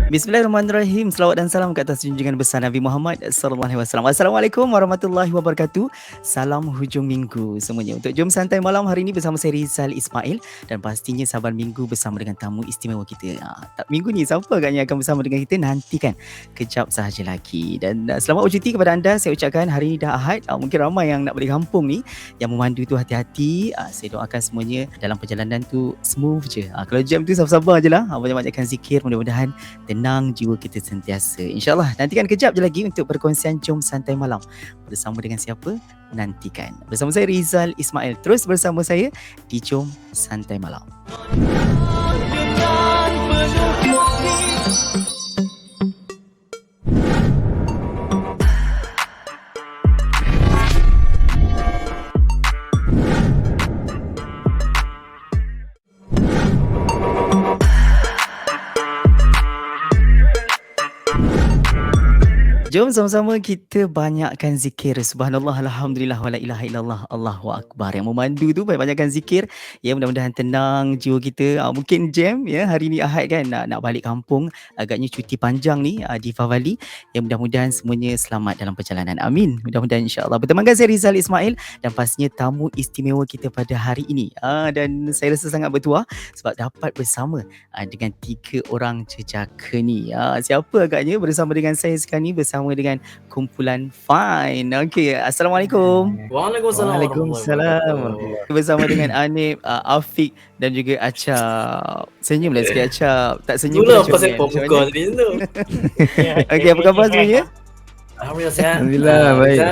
Bismillahirrahmanirrahim. Selawat dan salam ke atas junjungan besar Nabi Muhammad sallallahu alaihi wasallam. Assalamualaikum warahmatullahi wabarakatuh. Salam hujung minggu semuanya. Untuk jom santai malam hari ini bersama saya Rizal Ismail dan pastinya saban minggu bersama dengan tamu istimewa kita. Minggu ni siapa agaknya akan bersama dengan kita, nantikan kejap sahaja lagi. Dan selamat bercuti kepada anda saya ucapkan. Hari ini dah Ahad. Mungkin ramai yang nak balik kampung ni, yang memandu tu hati-hati. Saya doakan semuanya dalam perjalanan tu smooth je. Kalau jam tu sabar-sabar je lah. Banyak-banyakkan zikir, mudah-mudahan tenang jiwa kita sentiasa. InsyaAllah nantikan kejap je lagi untuk perkongsian Jom Santai Malam. Bersama dengan siapa? Nantikan. Bersama saya Rizal Ismail. Terus bersama saya di Jom Santai Malam. Jom sama-sama kita banyakkan zikir. Subhanallah, alhamdulillah, wala ilaha illallah, Allahu akbar. Yang memandu tu banyak-banyakkan zikir. Ya, mudah-mudahan tenang jiwa kita. Mungkin jam ya, hari ni Ahad kan, nak balik kampung. Agaknya cuti panjang ni di Fawali. Ya, mudah-mudahan semuanya selamat dalam perjalanan. Amin. Mudah-mudahan insya-Allah. Bertemankan saya Rizal Ismail dan pastinya tamu istimewa kita pada hari ini. Dan saya rasa sangat bertuah sebab dapat bersama dengan 3 orang jejaka ni. Siapa agaknya bersama dengan saya sekarang ni, bersama dengan kumpulan Fine. Okey, Assalamualaikum. Waalaikumsalam. Bersama dengan Anip, Afiq dan juga Acap. Senyumlah sikit Acap. Tak senyum itulah pun pasal buka tadi tu. Okey, apa khabar semuanya? Alhamdulillah sihat. Alhamdulillah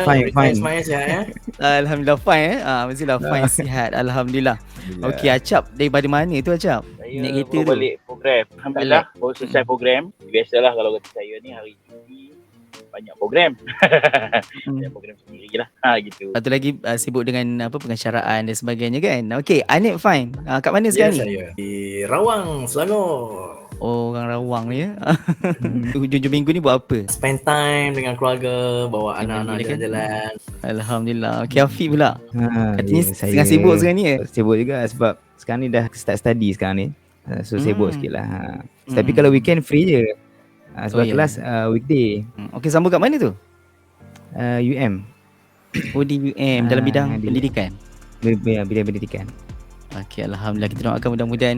baik, fine. Semuanya sihat ya. Alhamdulillah fine mestilah fine, sihat. Alhamdulillah. Okey, Acap daripada mana tu Acap? Saya baru balik program. Alhamdulillah, baru selesai program. Biasalah kalau kata saya ni hari cuti banyak program. Banyak program sendiri lah. Gitu. Satu lagi sibuk dengan pengacaraan dan sebagainya kan. Okey, Anip fine. Kat mana sekarang ni? Saya di Rawang, Selangor. Oh, orang Rawang ni ya. Hujung minggu ni buat apa? Spend time dengan keluarga, bawa anak-anak jalan-jalan. Alhamdulillah. Okey, Afiq pula. Katanya saya tengah sibuk sekarang ni. Sibuk juga sebab sekarang ni dah start study sekarang ni. So sibuk sikit lah. Tapi Hmm. kalau weekend free je. Sebab ya. kelas weekday. Okey, sambung kat mana tu? UM. Oh, di UM dalam bidang di- pendidikan. Bidang pendidikan. Okey, Alhamdulillah, kita doakan mudah-mudahan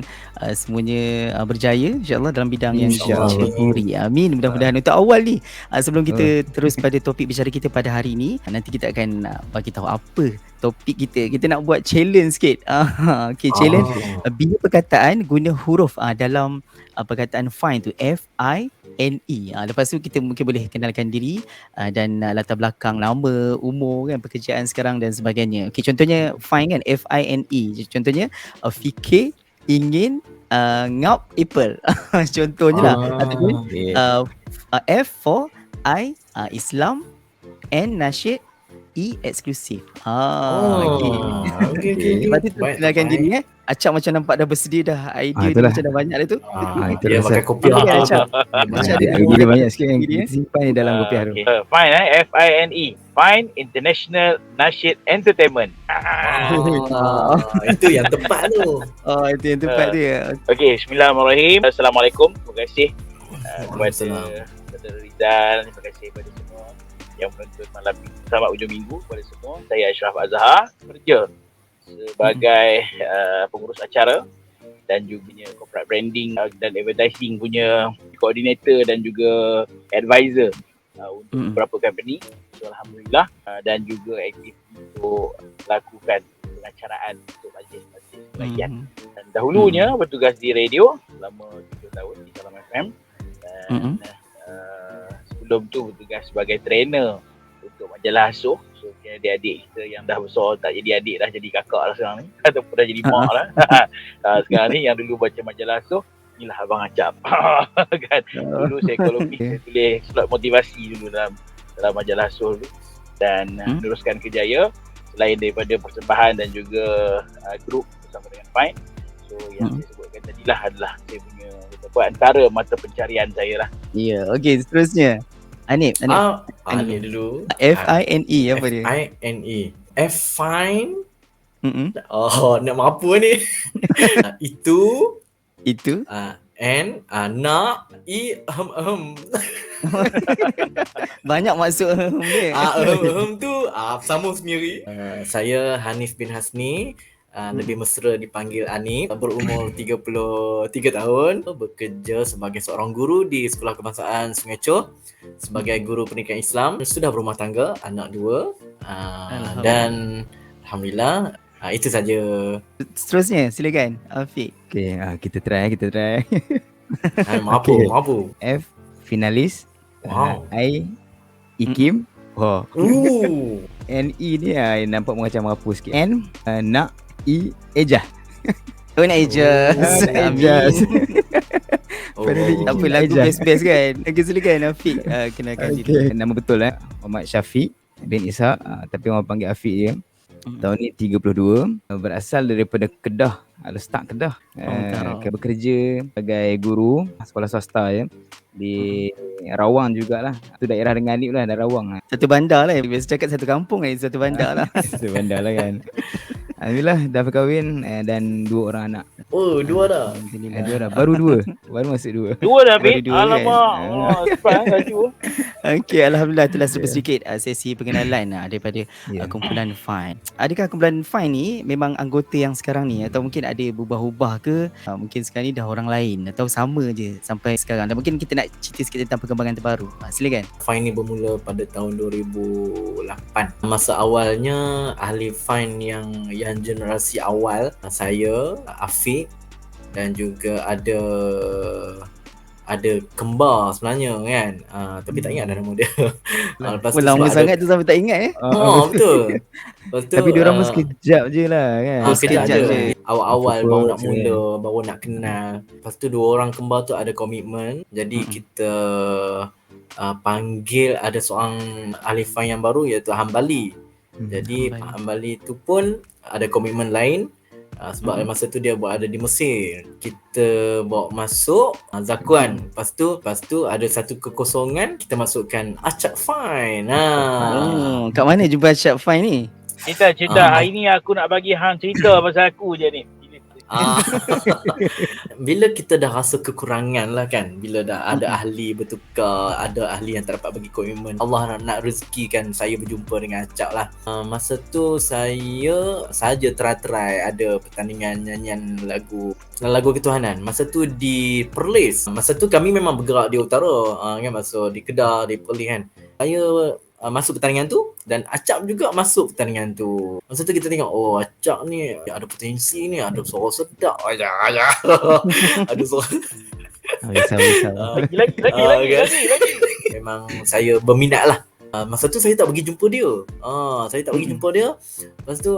semuanya berjaya insya-Allah dalam bidang yang InsyaAllah. diceburi. Amin. Mudah-mudahan untuk awal ni, sebelum kita terus pada topik bicara kita pada hari ini, nanti kita akan bagi tahu apa topik kita. Kita nak buat challenge sikit. Okey, challenge bila perkataan guna huruf dalam perkataan fine tu, F-I-N-E. Lepas tu kita mungkin boleh kenalkan diri dan latar belakang, nama, umur kan, pekerjaan sekarang dan sebagainya. Okey, contohnya fine kan, F-I-N-E. Contohnya fikir ingin ngap apple. Contohnya lah. Ataupun F for I, Islam, N nasyid, E eksklusif. Okey. Okey. Lepas tu kenalkan diri Acap macam nampak dah bersedia dah. Idea dia itulah. macam dah banyak dah tu. Itu Dia rasa. pakai kopiah. Okey, Acap. Macam ada Dia banyak sikit yang Diri, kita simpan di dalam kopiah tu. Fine F-I-N-E. Fine International Nasyid Entertainment. Itu yang tepat tu. itu yang tepat dia. Okey, bismillahirrahmanirrahim. Assalamualaikum. Terima kasih kepada Saudara Rizal. Terima kasih kepada semua yang menonton malam ini. Selamat hujung minggu kepada semua. Saya Ashraf Azhar, bekerja sebagai pengurus acara dan juga corporate branding dan advertising punya coordinator dan juga advisor untuk beberapa company. So, Alhamdulillah, dan juga aktif untuk lakukan pengacaraan untuk majlis-majlis pelayan. Dan dahulunya bertugas di radio selama 7 tahun di Salam FM dan sebelum tu bertugas sebagai trainer untuk majalah Asuh. So adik-adik kita yang dah besar tak jadi adik dah jadi kakak lah sekarang ni ataupun dah jadi mak lah. Sekarang ni yang dulu baca majalah Asuh, inilah Abang Acap. Kan dulu saya kolumnis, saya tulis slot motivasi dulu dalam majalah Asuh dulu dan meneruskan kerjaya selain daripada persembahan dan juga grup bersama dengan Fine. So yang saya sebutkan tadilah adalah saya punya antara mata pencarian saya lah. Ya, okey, seterusnya Anip. Anip dulu. F-I-N-E apa dia? F-I-N-E. F-Fine. Mm-mm. Oh, nak mampu ni. Itu. and na i Banyak maksud dia. tu sama sendiri. Saya Hanif bin Hasni, lebih mesra dipanggil Hanif, berumur 33 tahun, bekerja sebagai seorang guru di Sekolah Kebangsaan Sungai Choh sebagai guru pendidikan Islam, sudah berumah tangga, anak 2, dan alhamdulillah. Itu saja. Seterusnya silakan Afiq. Okay, kita try. Mampu. F, finalis. Wow. I, Ikim. Oh. N, E ni nampak macam apa sikit. N, Nak, E, Ejah. Oh nak adjust. Adjust. Tak apa, lagu best-best kan. Okay, silakan Afiq, kenalkan diri. Nama betul Muhammad Syafiq bin Ishak, tapi orang panggil Afiq je. Tahun ni 32, berasal daripada Kedah, Lestak Kedah. Bekerja sebagai guru sekolah swasta je di Rawang jugalah. Tu daerah dengan Anip lah, dan Rawang. Satu bandar lah. Biasa cakap satu kampung satu bandar lah. Satu bandar lah kan. Alhamdulillah dah berkahwin dan 2 orang anak. Oh, 2 dah. Alhamdulillah. 2 dah. Baru 2. Baru masuk 2. Dua dah, Bin. Baru dua, kan? Alamak. Surprise laju. Okey, alhamdulillah itulah sedikit sesi pengenalan daripada kumpulan Fine. Adakah kumpulan Fine ni memang anggota yang sekarang ni, atau mungkin ada berubah-ubah ke? Mungkin sekarang ni dah orang lain, atau sama je sampai sekarang? Dan mungkin kita nak cerita sikit tentang perkembangan terbaru. Silakan. Fine ni bermula pada tahun 2008. Masa awalnya ahli Fine yang generasi awal, saya, Afiq, dan juga ada kembar sebenarnya kan. Tapi tak ingat dah nama dia. Lepas tu lama sangat tu sampai tak ingat betul. Lepas tu, Tapi diorang sekejap je lah kan. sekejap je. Awal-awal Support baru nak je mula, baru nak kenal. Lepas tu 2 orang kembar tu ada komitmen. Jadi kita panggil ada seorang ahli Fine yang baru, iaitu Hambali. Jadi Hambali tu pun ada komitmen lain. Sebab masa tu dia ada di Mesir. Kita bawa masuk Zakuan. Lepas tu ada satu kekosongan, kita masukkan Acap Fine. Kat mana jumpa Acap Fine ni? Cerita. Hari ni aku nak bagi hang cerita pasal aku je ni. Bila kita dah rasa kekurangan lah kan, bila dah ada ahli bertukar, ada ahli yang tak dapat bagi komitmen, Allah nak rezekikan saya berjumpa dengan Acap lah. Masa tu saya saja try ada pertandingan nyanyian lagu ketuhanan. Masa tu di Perlis. Masa tu kami memang bergerak di utara, kan, masuk di Kedah, di Perlis kan. Saya masuk pertandingan tu, dan Acap juga masuk pertandingan tu. Masa tu kita tengok, Acap ni ada potensi ni, ada suara sedap. Ada suara. Lagi. Memang saya berminat lah. Masa tu saya tak pergi jumpa dia. Lepas tu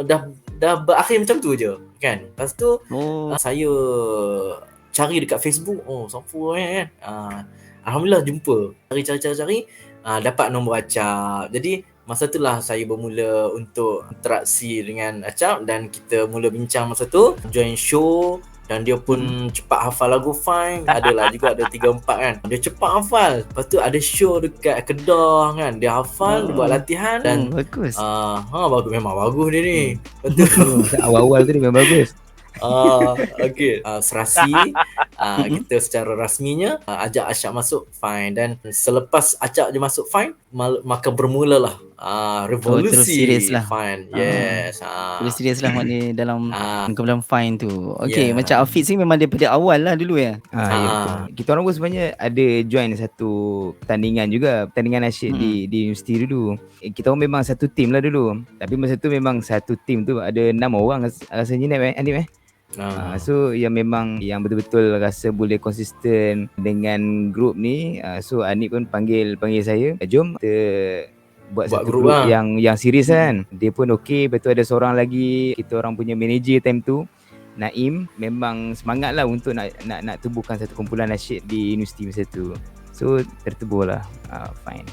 dah berakhir macam tu je kan. Lepas tu saya cari dekat Facebook, siapa kan. Alhamdulillah jumpa. Cari, dapat nombor Acap. Jadi masa itulah saya bermula untuk interaksi dengan Acap, dan kita mula bincang masa tu, join show, dan dia pun cepat hafal lagu Fine. Adalah juga ada 3-4 kan. Dia cepat hafal. Lepas tu ada show dekat Kedah kan. Dia hafal, dia buat latihan, dan bagus. bagus, memang bagus dia ni. Lepas tu awal-awal tu dia memang bagus. Okay. Serasi kita secara rasminya ajak Acap masuk Fine, dan selepas Acap je masuk Fine, maka bermulalah revolusi terus serius lah. Fine. Yes. Terus serius lah maknanya dalam kumpulan Fine tu. Okay, macam Afiq sini memang daripada awal lah dulu ya. Ya betul. Kita orang pun sebenarnya ada join satu pertandingan juga, pertandingan nasyid di universiti dulu. Kita orang memang satu tim lah dulu. Tapi masa tu memang satu tim tu ada 6 orang rasanya Anip. So yang memang yang betul-betul rasa boleh konsisten dengan grup ni, so Anip pun panggil saya, jom kita buat satu grup yang serius kan. Dia pun okey. Betul, ada seorang lagi, kita orang punya manager time tu, Naim, memang semangat lah untuk nak tubuhkan satu kumpulan nasyid di universiti masa tu. So tertubuh lah Fine.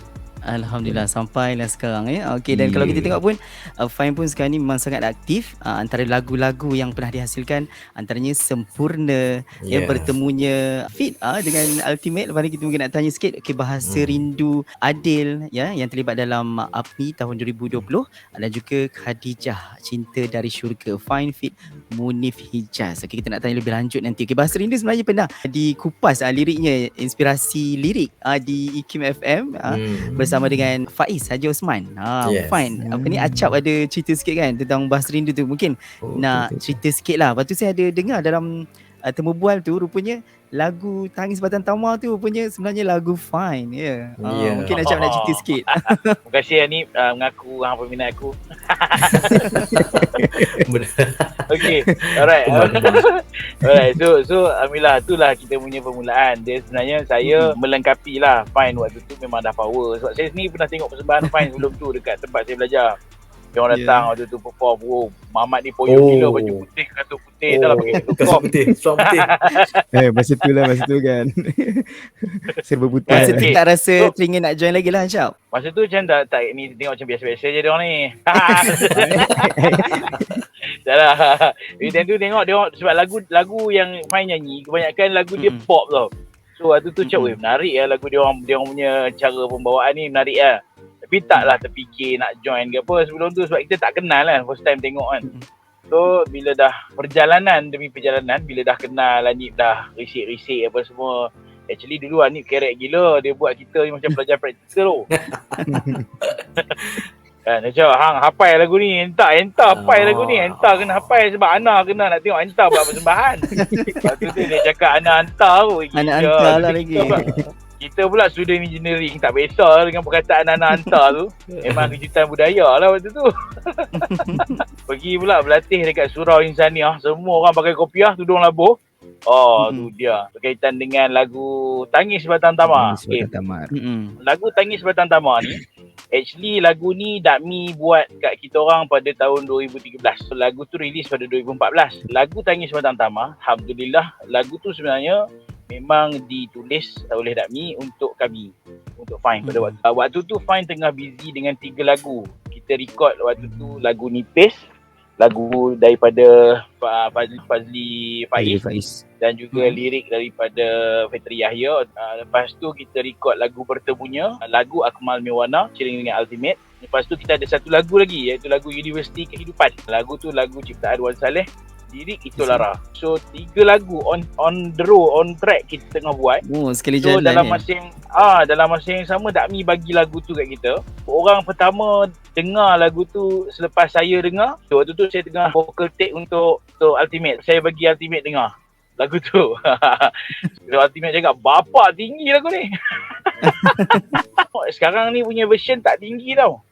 Alhamdulillah sampailah sekarang Okey, dan kalau kita Ya. tengok pun Fine pun sekarang ni memang sangat aktif. Antara lagu-lagu yang pernah dihasilkan antaranya Sempurna, Ya. bertemunya Fit dengan Ultimate. Lepas ni kita mungkin nak tanya sikit Bahasa Rindu Adil yang terlibat dalam APNI tahun 2020, dan juga Khadijah Cinta dari Syurga, Fine Fit Munif Hijaz. Okey, kita nak tanya lebih lanjut nanti. Okey, Bahasa Rindu sebenarnya pernah dikupas liriknya, inspirasi lirik di IKIM FM bersama dengan Faiz Haji Osman. Yes. Fine. Apa ni, Acap ada cerita sikit kan tentang Bahasa Rindu tu. Mungkin nak cerita sikit lah. Lepas tu saya ada dengar dalam temu bual tu, rupanya lagu Tangis Batang Tamar tu rupanya sebenarnya lagu Fine. Ya. Mungkin Acap nak cerita sikit. Terima kasih ni mengaku hang peminat aku. Okay, alright. Alright, so alhamdulillah itulah kita punya permulaan. Dia sebenarnya saya melengkapi lah Fine waktu tu memang dah power. Sebab saya sendiri pernah tengok persembahan Fine sebelum tu dekat tempat saya belajar. Dia orang datang waktu tu perform. Mamat ni poyo gila, baju putih, kasut putih, dah lah pakai kasut putih, seluar putih. Masa tu kan. Serba putih. Masa tu Okay. tak rasa teringin nak join lagi lah Acap. Masa tu macam tak ni tengok macam biasa-biasa je dia orang ni. Tak lah. Time tu tengok dia orang, sebab lagu yang Fine nyanyi kebanyakan lagu dia pop tau. So waktu tu macam menarik lah lagu dia orang punya cara pembawaan ni menarik lah. Tapi taklah terfikir nak join ke apa sebelum tu, sebab kita tak kenal kan, first time tengok kan. So bila dah perjalanan demi perjalanan, bila dah kenal Anip, dah risik-risik apa semua. Actually dulu Anip kerek gila, dia buat kita macam pelajar praktikal tu. Kan macam hang hafal lagu ni, entah hafal lagu ni, entah kena hafal sebab Ana kena nak tengok entah buat persembahan. Lepas tu dia cakap Ana hantar tu. Anak hantar lah lagi. Kita pula student engineering tak biasa dengan perkataan Ana hantar tu. Memang kejutan budaya lah waktu tu. Pergi pula berlatih dekat Surau Insaniah. Semua orang pakai kopiah, tudung labuh. Tu dia. Berkaitan dengan lagu Tangis Batang Tamar. Okay. Lagu Tangis Batang Tamar ni, actually lagu ni Dakmi buat kat kita orang pada tahun 2013. So, lagu tu rilis pada 2014. Lagu Tangis Batang Tamar, alhamdulillah, lagu tu sebenarnya memang ditulis oleh Dakmi untuk kami, untuk Fine pada waktu tu. Fine tengah busy dengan 3 lagu. Kita record waktu tu lagu Nipis, lagu daripada Fazli Faiz dan juga lirik daripada Fitri Yahya. Lepas tu kita record lagu Bertemunya, lagu Akmal Mewana featuring dengan Ultimate. Lepas tu kita ada satu lagu lagi, iaitu lagu Universiti Kehidupan. Lagu tu lagu ciptaan Wan Saleh, lirik Ito Lara. So 3 lagu on the road, on track kita tengah buat. Sekali So jalan dalam masa yang sama Dakmi bagi lagu tu kat kita. Orang pertama dengar lagu tu selepas saya dengar. So waktu tu saya tengah vocal take untuk Ultimate. Saya bagi Ultimate dengar lagu tu. So Ultimate cakap, "Bapak tinggi lagu ni." Sekarang ni punya version tak tinggi tau.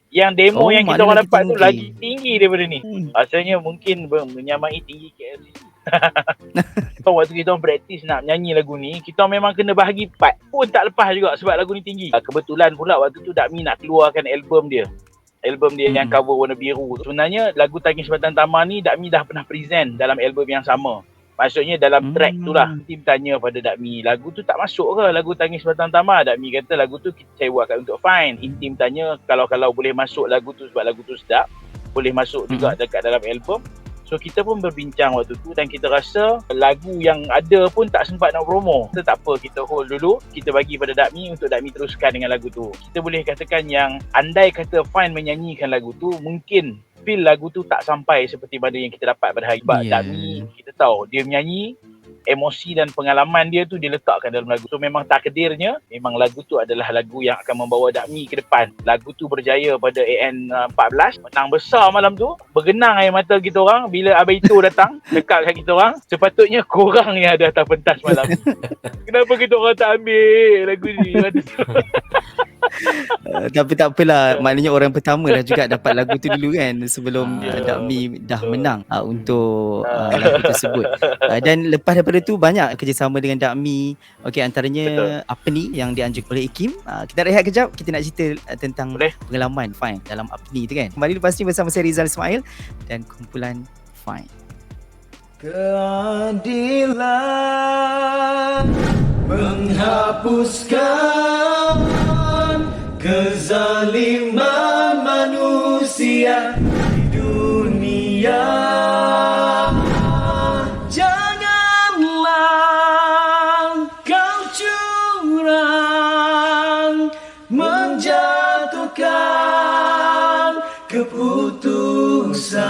Yang demo yang kita orang dapat tu lagi tinggi daripada ni. Rasanya mungkin menyamai tinggi KLCC. So, waktu kita orang praktis nak nyanyi lagu ni, kita memang kena bahagi part pun tak lepas juga sebab lagu ni tinggi. Kebetulan pula waktu tu Dakmi nak keluarkan album dia yang cover warna biru. Sebenarnya lagu Tangis Batang Tamar ni Dakmi dah pernah present dalam album yang sama. Maksudnya dalam track tu lah. Tim tanya pada Dakmi, lagu tu tak masuk ke lagu Tangis Batang Tamar? Dakmi kata lagu tu saya buatkan untuk Fine. Tim tanya kalau boleh masuk lagu tu sebab lagu tu sedap, boleh masuk juga dekat dalam album. So kita pun berbincang waktu tu dan kita rasa lagu yang ada pun tak sempat nak promo. Kita tak apa, kita hold dulu, kita bagi pada Dakmi untuk Dakmi teruskan dengan lagu tu. Kita boleh katakan yang andai kata Fine menyanyikan lagu tu, mungkin feel lagu tu tak sampai seperti mana yang kita dapat pada hari. Sebab Dakmi, kita tahu dia menyanyi, emosi dan pengalaman dia tu dia letakkan dalam lagu. So memang takdirnya, memang lagu tu adalah lagu yang akan membawa Dakmi ke depan. Lagu tu berjaya pada AN 14, menang besar malam tu. Bergenang air mata kita orang bila Abang Ito datang dekat kat kita orang. Sepatutnya korang yang ada atas pentas malam ni. Kenapa kita orang tak ambil lagu ni? Tapi tak apalah, maknanya orang pertama dah juga dapat lagu tu dulu kan, sebelum Dakmi dah menang untuk lagu tersebut. Dan lepas daripada tu banyak kerjasama dengan Dakmi. Okey, antaranya APNI yang dianjurkan oleh IKIM. Kita rehat kejap, kita nak cerita tentang pengalaman Fine dalam APNI tu kan. Kembali lepas ni bersama saya Rizal Ismail dan kumpulan Fine. Keadilan menghapuskan kezaliman manusia di dunia. Janganlah kau curang menjatuhkan keputusan.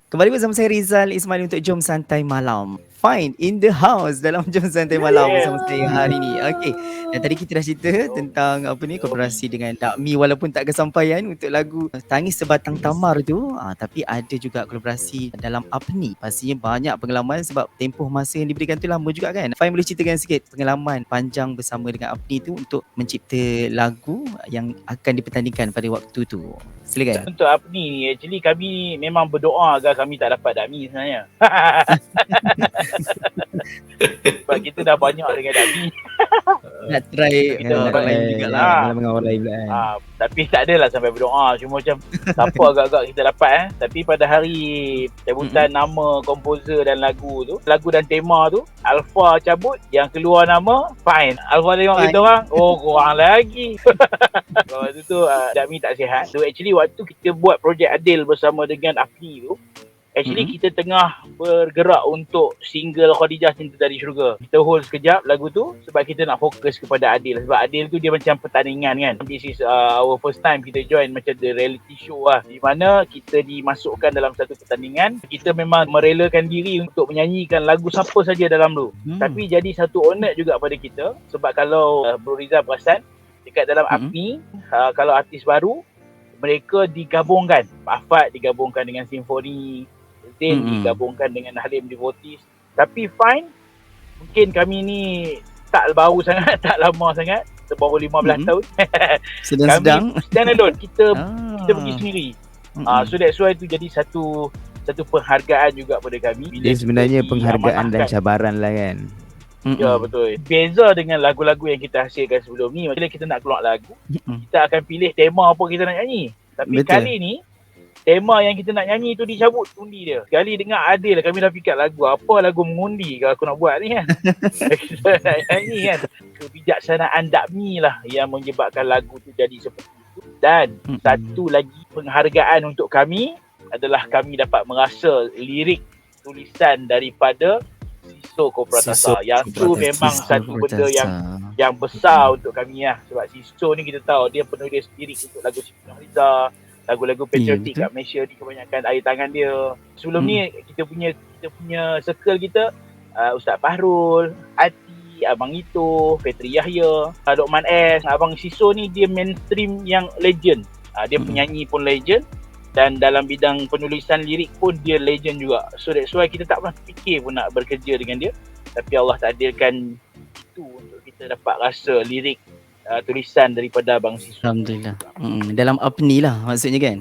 Kembali bersama saya Rizal Ismail untuk Jom Santai Malam. Fine in the house dalam Jom Santai Malam bersama saya hari ni. Okey. Dan tadi kita dah cerita tentang apa ni, kolaborasi dengan Dakmi walaupun tak kesampaian untuk lagu Tangis Sebatang Tamar tu. Tapi ada juga kolaborasi dalam Apni. Pastinya banyak pengalaman sebab tempoh masa yang diberikan tu lama juga kan. Fine boleh ceritakan sikit pengalaman panjang bersama dengan Apni tu untuk mencipta lagu yang akan dipertandingkan pada waktu tu. Silakan. Untuk apa ni, actually kami memang berdoa agar kami tak dapat Dakmi sebenarnya. Sebab kita dah banyak dengan Dakmi. Nak try Kita orang lain juga lah. Dengan orang lain pula kan. Tapi tak adalah sampai berdoa. Cuma macam siapa agak-agak kita dapat Tapi pada hari sebutan nama komposer dan lagu tu, lagu dan tema tu, Alpha cabut, yang keluar nama Fine. Alpha tengok Fine. kita orang, oh korang lagi. Waktu tu Dakmi tak sihat. So actually waktu kita buat projek Adil bersama dengan Afni tu, actually kita tengah bergerak untuk single Khadijah Cinta Dari Syurga. Kita hold sekejap lagu tu sebab kita nak fokus kepada Adil. Sebab Adil tu dia macam pertandingan kan. This is our first time kita join macam the reality show lah. Di mana kita dimasukkan dalam satu pertandingan. Kita memang merelakan diri untuk menyanyikan lagu siapa saja dalam tu. Tapi jadi satu honor juga pada kita. Sebab kalau Bro Rizal perasan, dekat dalam APNI, kalau artis baru, mereka digabungkan. Afat digabungkan dengan Simfoni, Zain digabungkan dengan Halim Devotees. Tapi Fine, mungkin kami ni tak baru sangat, tak lama sangat, baru 15 tahun. Sedang-sedang. Kami stand alone, kita pergi sendiri. So that's why tu jadi satu penghargaan juga pada kami. Bila Dia sebenarnya kita penghargaan dan diamanahkan. cabaran lah kan. Ya betul. Beza dengan lagu-lagu yang kita hasilkan sebelum ni, bila kita nak keluar lagu, kita akan pilih tema apa kita nak nyanyi. Tapi Betul. kali ni tema yang kita nak nyanyi tu dicabut undi dia. Sekali dengar Adil, kami dah fikir lagu apa, lagu mengundi kalau aku nak buat ni kan. Kita nak nyanyi kan. Kebijaksanaan Dakmi lah yang menyebabkan lagu tu jadi seperti itu. Dan satu lagi penghargaan untuk kami adalah kami dapat merasa lirik tulisan daripada Siso Kopratasa. Yang tu memang satu benda yang besar untuk kami lah. Sebab Siso ni kita tahu dia penulis lirik untuk lagu Siti Nurhaliza, lagu-lagu patriotik kat Malaysia ni kebanyakan air tangan dia. Sebelum ni kita punya circle kita, Ustaz Fahrul, Ati, Abang Ito, Fetri Yahya, Lokman S. Abang Siso ni dia mainstream yang legend. Dia penyanyi pun legend. Dan dalam bidang penulisan lirik pun dia legend juga. So that's why kita tak pernah fikir pun nak bekerja dengan dia. Tapi Allah takdirkan itu untuk kita dapat rasa lirik tulisan daripada Abang Siso. Alhamdulillah. Dalam Apni lah maksudnya kan.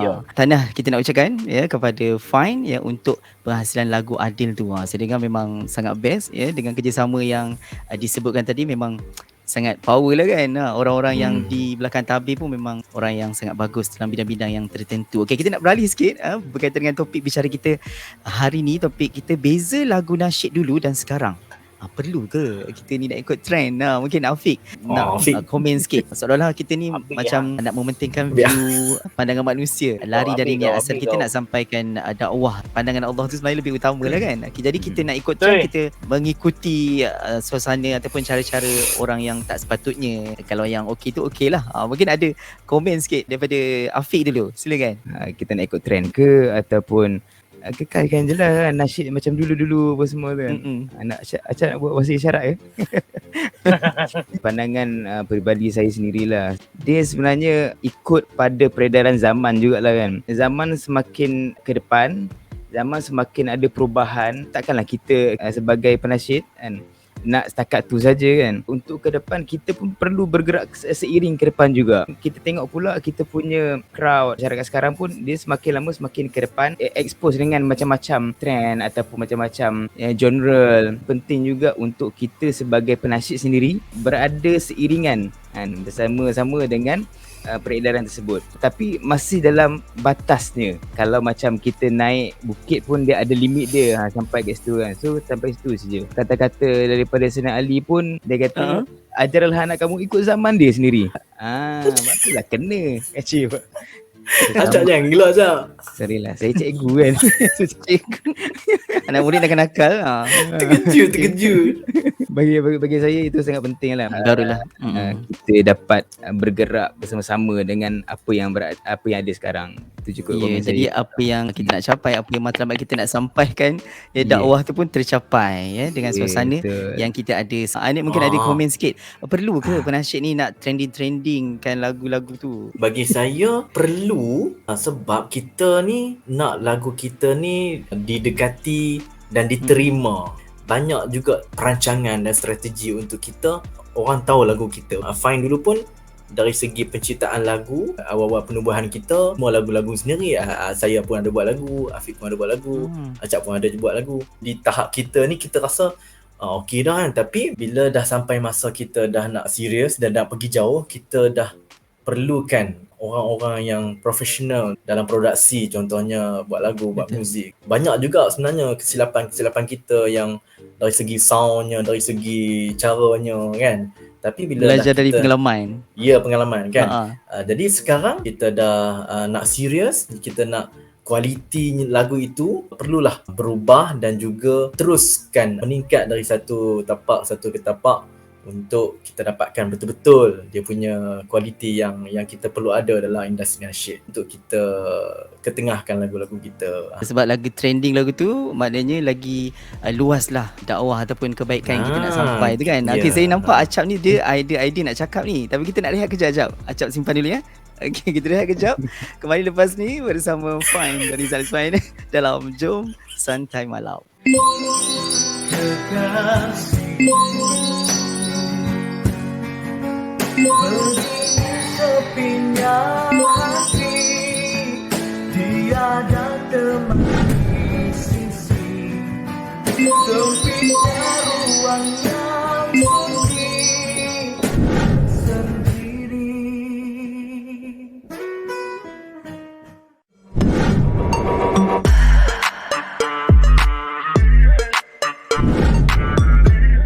Ya. Tanah kita nak ucapkan ya kepada Fine ya untuk penghasilan lagu Adil tu. Saya dengar memang sangat best ya, dengan kerjasama yang disebutkan tadi memang sangat power lah kan. Orang-orang yang di belakang tabir pun memang orang yang sangat bagus dalam bidang-bidang yang tertentu. Okey, kita nak beralih sikit berkaitan dengan topik bicara kita hari ni. Topik kita beza lagu nasyid dulu dan sekarang. Perlu ke kita ni nak ikut trend? Mungkin Afiq nak komen sikit. Seolah-olah kita ni macam nak mementingkan view pandangan manusia, lari dari niat asal kita nak sampaikan dakwah. Pandangan Allah tu sebenarnya lebih utama lah kan. Jadi kita nak ikut trend, kita mengikuti suasana ataupun cara-cara orang yang tak sepatutnya. Kalau yang okey tu okey lah. Mungkin ada komen sikit daripada Afiq dulu. Silakan. Kita nak ikut trend ke ataupun kekalkan je lah nasyid macam dulu-dulu apa semua tu kan. Acap nak buat bahasa isyarat ke? Pandangan peribadi saya sendirilah. Dia sebenarnya ikut pada peredaran zaman jugalah kan. Zaman semakin ke depan, zaman semakin ada perubahan. Takkanlah kita sebagai penasyid kan nak setakat tu saja kan. Untuk ke depan kita pun perlu bergerak seiring ke depan juga. Kita tengok pula kita punya crowd masyarakat sekarang pun dia semakin lama semakin ke depan expose dengan macam-macam trend ataupun macam-macam genre. Penting juga untuk kita sebagai penasyid sendiri berada seiringan kan, bersama-sama dengan peredaran tersebut. Tapi masih dalam batasnya. Kalau macam kita naik bukit pun dia ada limit dia sampai kat situ kan. So sampai situ saja. Kata-kata daripada Sayyidina Ali pun dia kata ajarlah anak kamu ikut zaman dia sendiri. Patutlah kena. Achieve. Acap jangan gelak Acap. Sorry lah, saya cikgu kan. Saya cikgu. Anak murid nakal-nakal. Terkejut. Bagi saya itu sangat penting lah. Barulah. Kita dapat bergerak bersama-sama dengan apa yang ada sekarang. Itu cukup komen Jadi saya. apa yang kita nak capai, apa yang matlamat kita nak sampaikan, dakwah tu pun tercapai dengan suasana betul. yang kita ada. Anik mungkin ada komen sikit. Perlu ke penasyid ni nak trending kan lagu-lagu tu? Bagi saya perlu sebab kita ni nak lagu kita ni didekati dan diterima. Banyak juga perancangan dan strategi untuk kita orang tahu lagu kita. Fine dulu pun dari segi penciptaan lagu, awal-awal penubuhan kita, semua lagu-lagu sendiri. Saya pun ada buat lagu, Afiq pun ada buat lagu, Acap pun ada buat lagu. Di tahap kita ni kita rasa okey dah kan. Tapi bila dah sampai masa kita dah nak serius dan nak pergi jauh, kita dah perlukan orang-orang yang profesional dalam produksi, contohnya buat lagu, buat muzik. Banyak juga sebenarnya kesilapan kita yang dari segi soundnya, dari segi caranya kan. Tapi bila belajar dari pengalaman. Ya, pengalaman kan. Jadi sekarang kita dah nak serius, kita nak kualiti lagu itu perlulah berubah dan juga teruskan meningkat dari satu ke tapak untuk kita dapatkan betul-betul dia punya kualiti yang kita perlu ada dalam industri nasyid untuk kita ketengahkan lagu-lagu kita. Sebab lagi trending lagu tu, maknanya lagi luas lah dakwah ataupun kebaikan yang kita nak sampai tu kan. Okay, saya nampak Acap ni dia idea nak cakap ni, tapi kita nak rehat kejap Acap. Acap simpan dulu ya. Okay, kita rehat kejap. Kembali lepas ni bersama Fine dari Rizal Ismail dalam Jom Santai Malam. Sepinya hati, tiada teman di sisi, sempitnya ruang yang sunyi sendiri.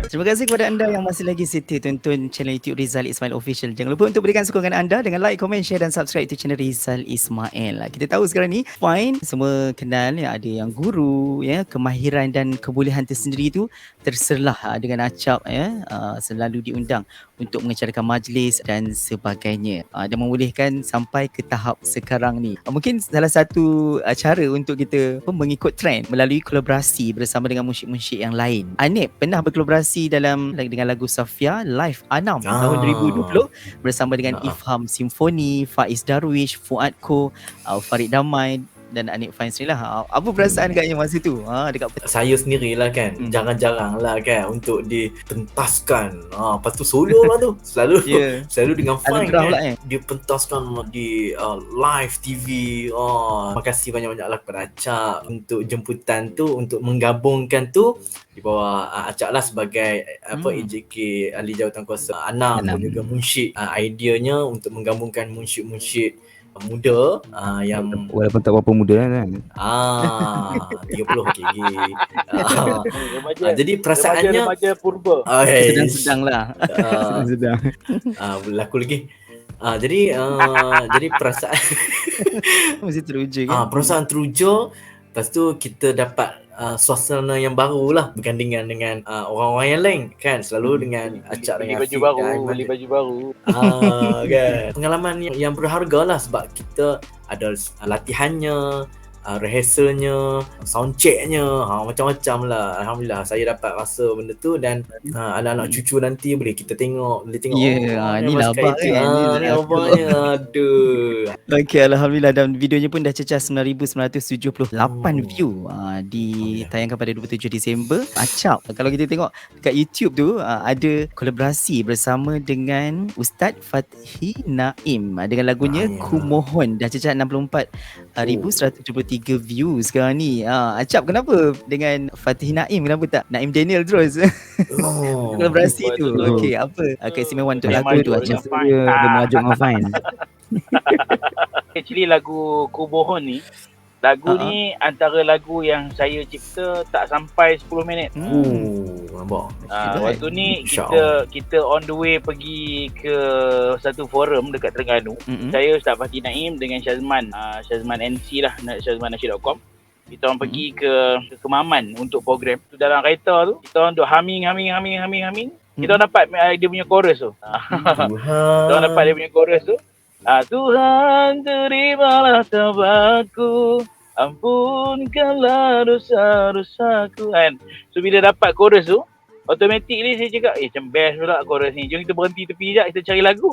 Terima kasih kepada anda yang masih lagi setia tonton channel YouTube Rizal Ismail Official. Jangan lupa untuk berikan sokongan anda dengan like, komen, share dan subscribe to channel Rizal Ismail. Kita tahu sekarang ni Fine semua kenal ya, ada yang guru ya, kemahiran dan kebolehan tersendiri tu terserlah dengan Acap ya, selalu diundang untuk mengecarkan majlis dan sebagainya, dan membolehkan sampai ke tahap sekarang ni. Mungkin salah satu cara untuk kita pun mengikut trend melalui kolaborasi bersama dengan musyik-musyik yang lain. Anik pernah berkolaborasi dengan lagu Safia Live Anam tahun 2020 bersama dengan Ifham Simfoni, Faiz Darwish, Fuad Ko, Farid Damai dan Anik Fine sendiri lah. Apa perasaan agaknya masa tu? Dekat saya sendirilah kan, jarang-jarang lah kan untuk dipentaskan. Lepas tu solo lah tu. Selalu dengan Fine kan. Lah, dia pentaskan di live TV. Terima kasih banyak-banyak lah kepada Acap untuk jemputan tu, untuk menggabungkan tu di bawah Acap lah sebagai AJK ahli jawatankuasa Anam dan juga munsyid. Ideanya untuk menggabungkan munsyid-munsyid muda yang walaupun tak berapa muda kan. 30 jadi perasaannya remaja purba. sedang-sedang lah. Sedang. Berlaku lagi. Jadi perasaan mesti teruja kan. perasaan teruja. Lepas tu kita dapat suasana yang baru lah bergandingan dengan orang-orang yang lain kan, selalu dengan Acap dengan beli baju baru kan. Pengalaman yang berharga lah sebab kita ada latihannya, rehearsalnya, soundchecknya, macam-macam lah. Alhamdulillah saya dapat rasa benda tu dan anak-anak cucu nanti boleh tengok. Ni labak kan. Ni labaknya. Aduh. Okay, Alhamdulillah, dan videonya pun dah cecah 9,978 view ditayangkan pada 27 Disember. Acap, kalau kita tengok dekat YouTube tu ada kolaborasi bersama dengan Ustaz Fathi Naim dengan lagunya Kumohon, dah cecah 64,173 views sekarang ni. Acap, kenapa dengan Fathi Naim, kenapa tak Naim Daniel terus? Kolaborasi tu. Okey, apa keistimewaan untuk lagu tu Acap? Dia mengajuk dengan Fine. Actually lagu Kubohon ni, lagu Ha-ha. ni antara lagu yang saya cipta tak sampai 10 minit. Nampak. Waktu ni InsyaAllah. kita on the way pergi ke satu forum dekat Terengganu. Saya, Ustaz Fatih Naim dengan Syazman, Syazman NC lah, syazmannashid.com. Kita orang pergi ke Kemaman untuk program. Tu dalam kereta tu, kita orang duk humming. Kita orang dapat dia punya chorus tu. Kita orang dapat dia punya chorus tu. Tuhan terimalah taubatku, ampunkanlah dosa-dosaku kan. So bila dapat chorus tu, automatically saya cakap, macam best pula chorus ni. Jom kita berhenti tepi sekejap, kita cari lagu.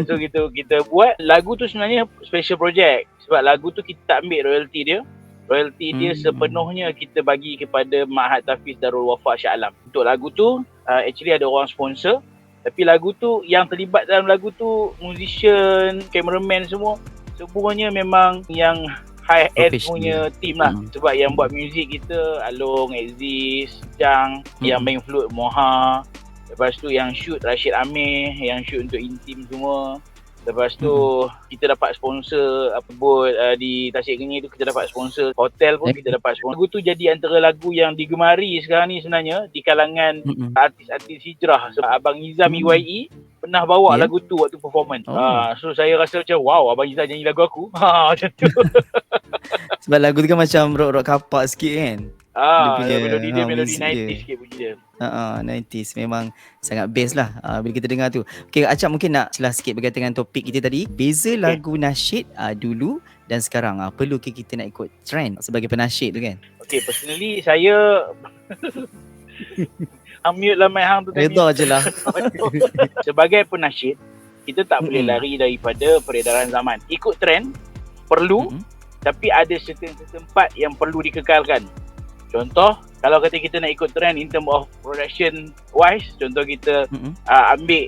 So kita buat. Lagu tu sebenarnya special project. Sebab lagu tu kita tak ambil royalty dia. Royalty dia sepenuhnya kita bagi kepada Mahat Tafiz Darul Wafa Shah Alam. Untuk lagu tu, actually ada orang sponsor. Tapi lagu tu, yang terlibat dalam lagu tu, musician, cameraman semuanya memang yang high-end punya team lah. Sebab yang buat muzik kita, Along, Exist, Jang, yang main flute Moha. Lepas tu yang shoot Rashid Amir, yang shoot untuk Intim semua. Lepas tu kita dapat sponsor di Tasik Geni tu, kita dapat sponsor hotel pun, kita dapat sponsor. Lagu tu jadi antara lagu yang digemari sekarang ni sebenarnya di kalangan artis-artis hijrah. Sebab Abang Izam EYE pernah bawa lagu tu waktu performance. So saya rasa macam wow, Abang Izam nyanyi lagu aku. Macam tu. Sebab lagu tu kan macam rock kapak sikit kan. Melodi dia melodi 90s sikit bunyi dia. 90s memang sangat best lah bila kita dengar tu. Okay, Acap mungkin nak celah sikit berkaitan dengan topik kita tadi. Beza lagu nasyid dulu dan sekarang, perlu ke kita nak ikut trend sebagai penasyid tu kan? Okay, personally saya mute lah mic hang tu tadi. Reda je lah. Sebagai penasyid, kita tak boleh lari daripada peredaran zaman. Ikut trend perlu, tapi ada certain part yang perlu dikekalkan. Contoh, kalau kata kita nak ikut trend in term of production wise, contoh kita ambil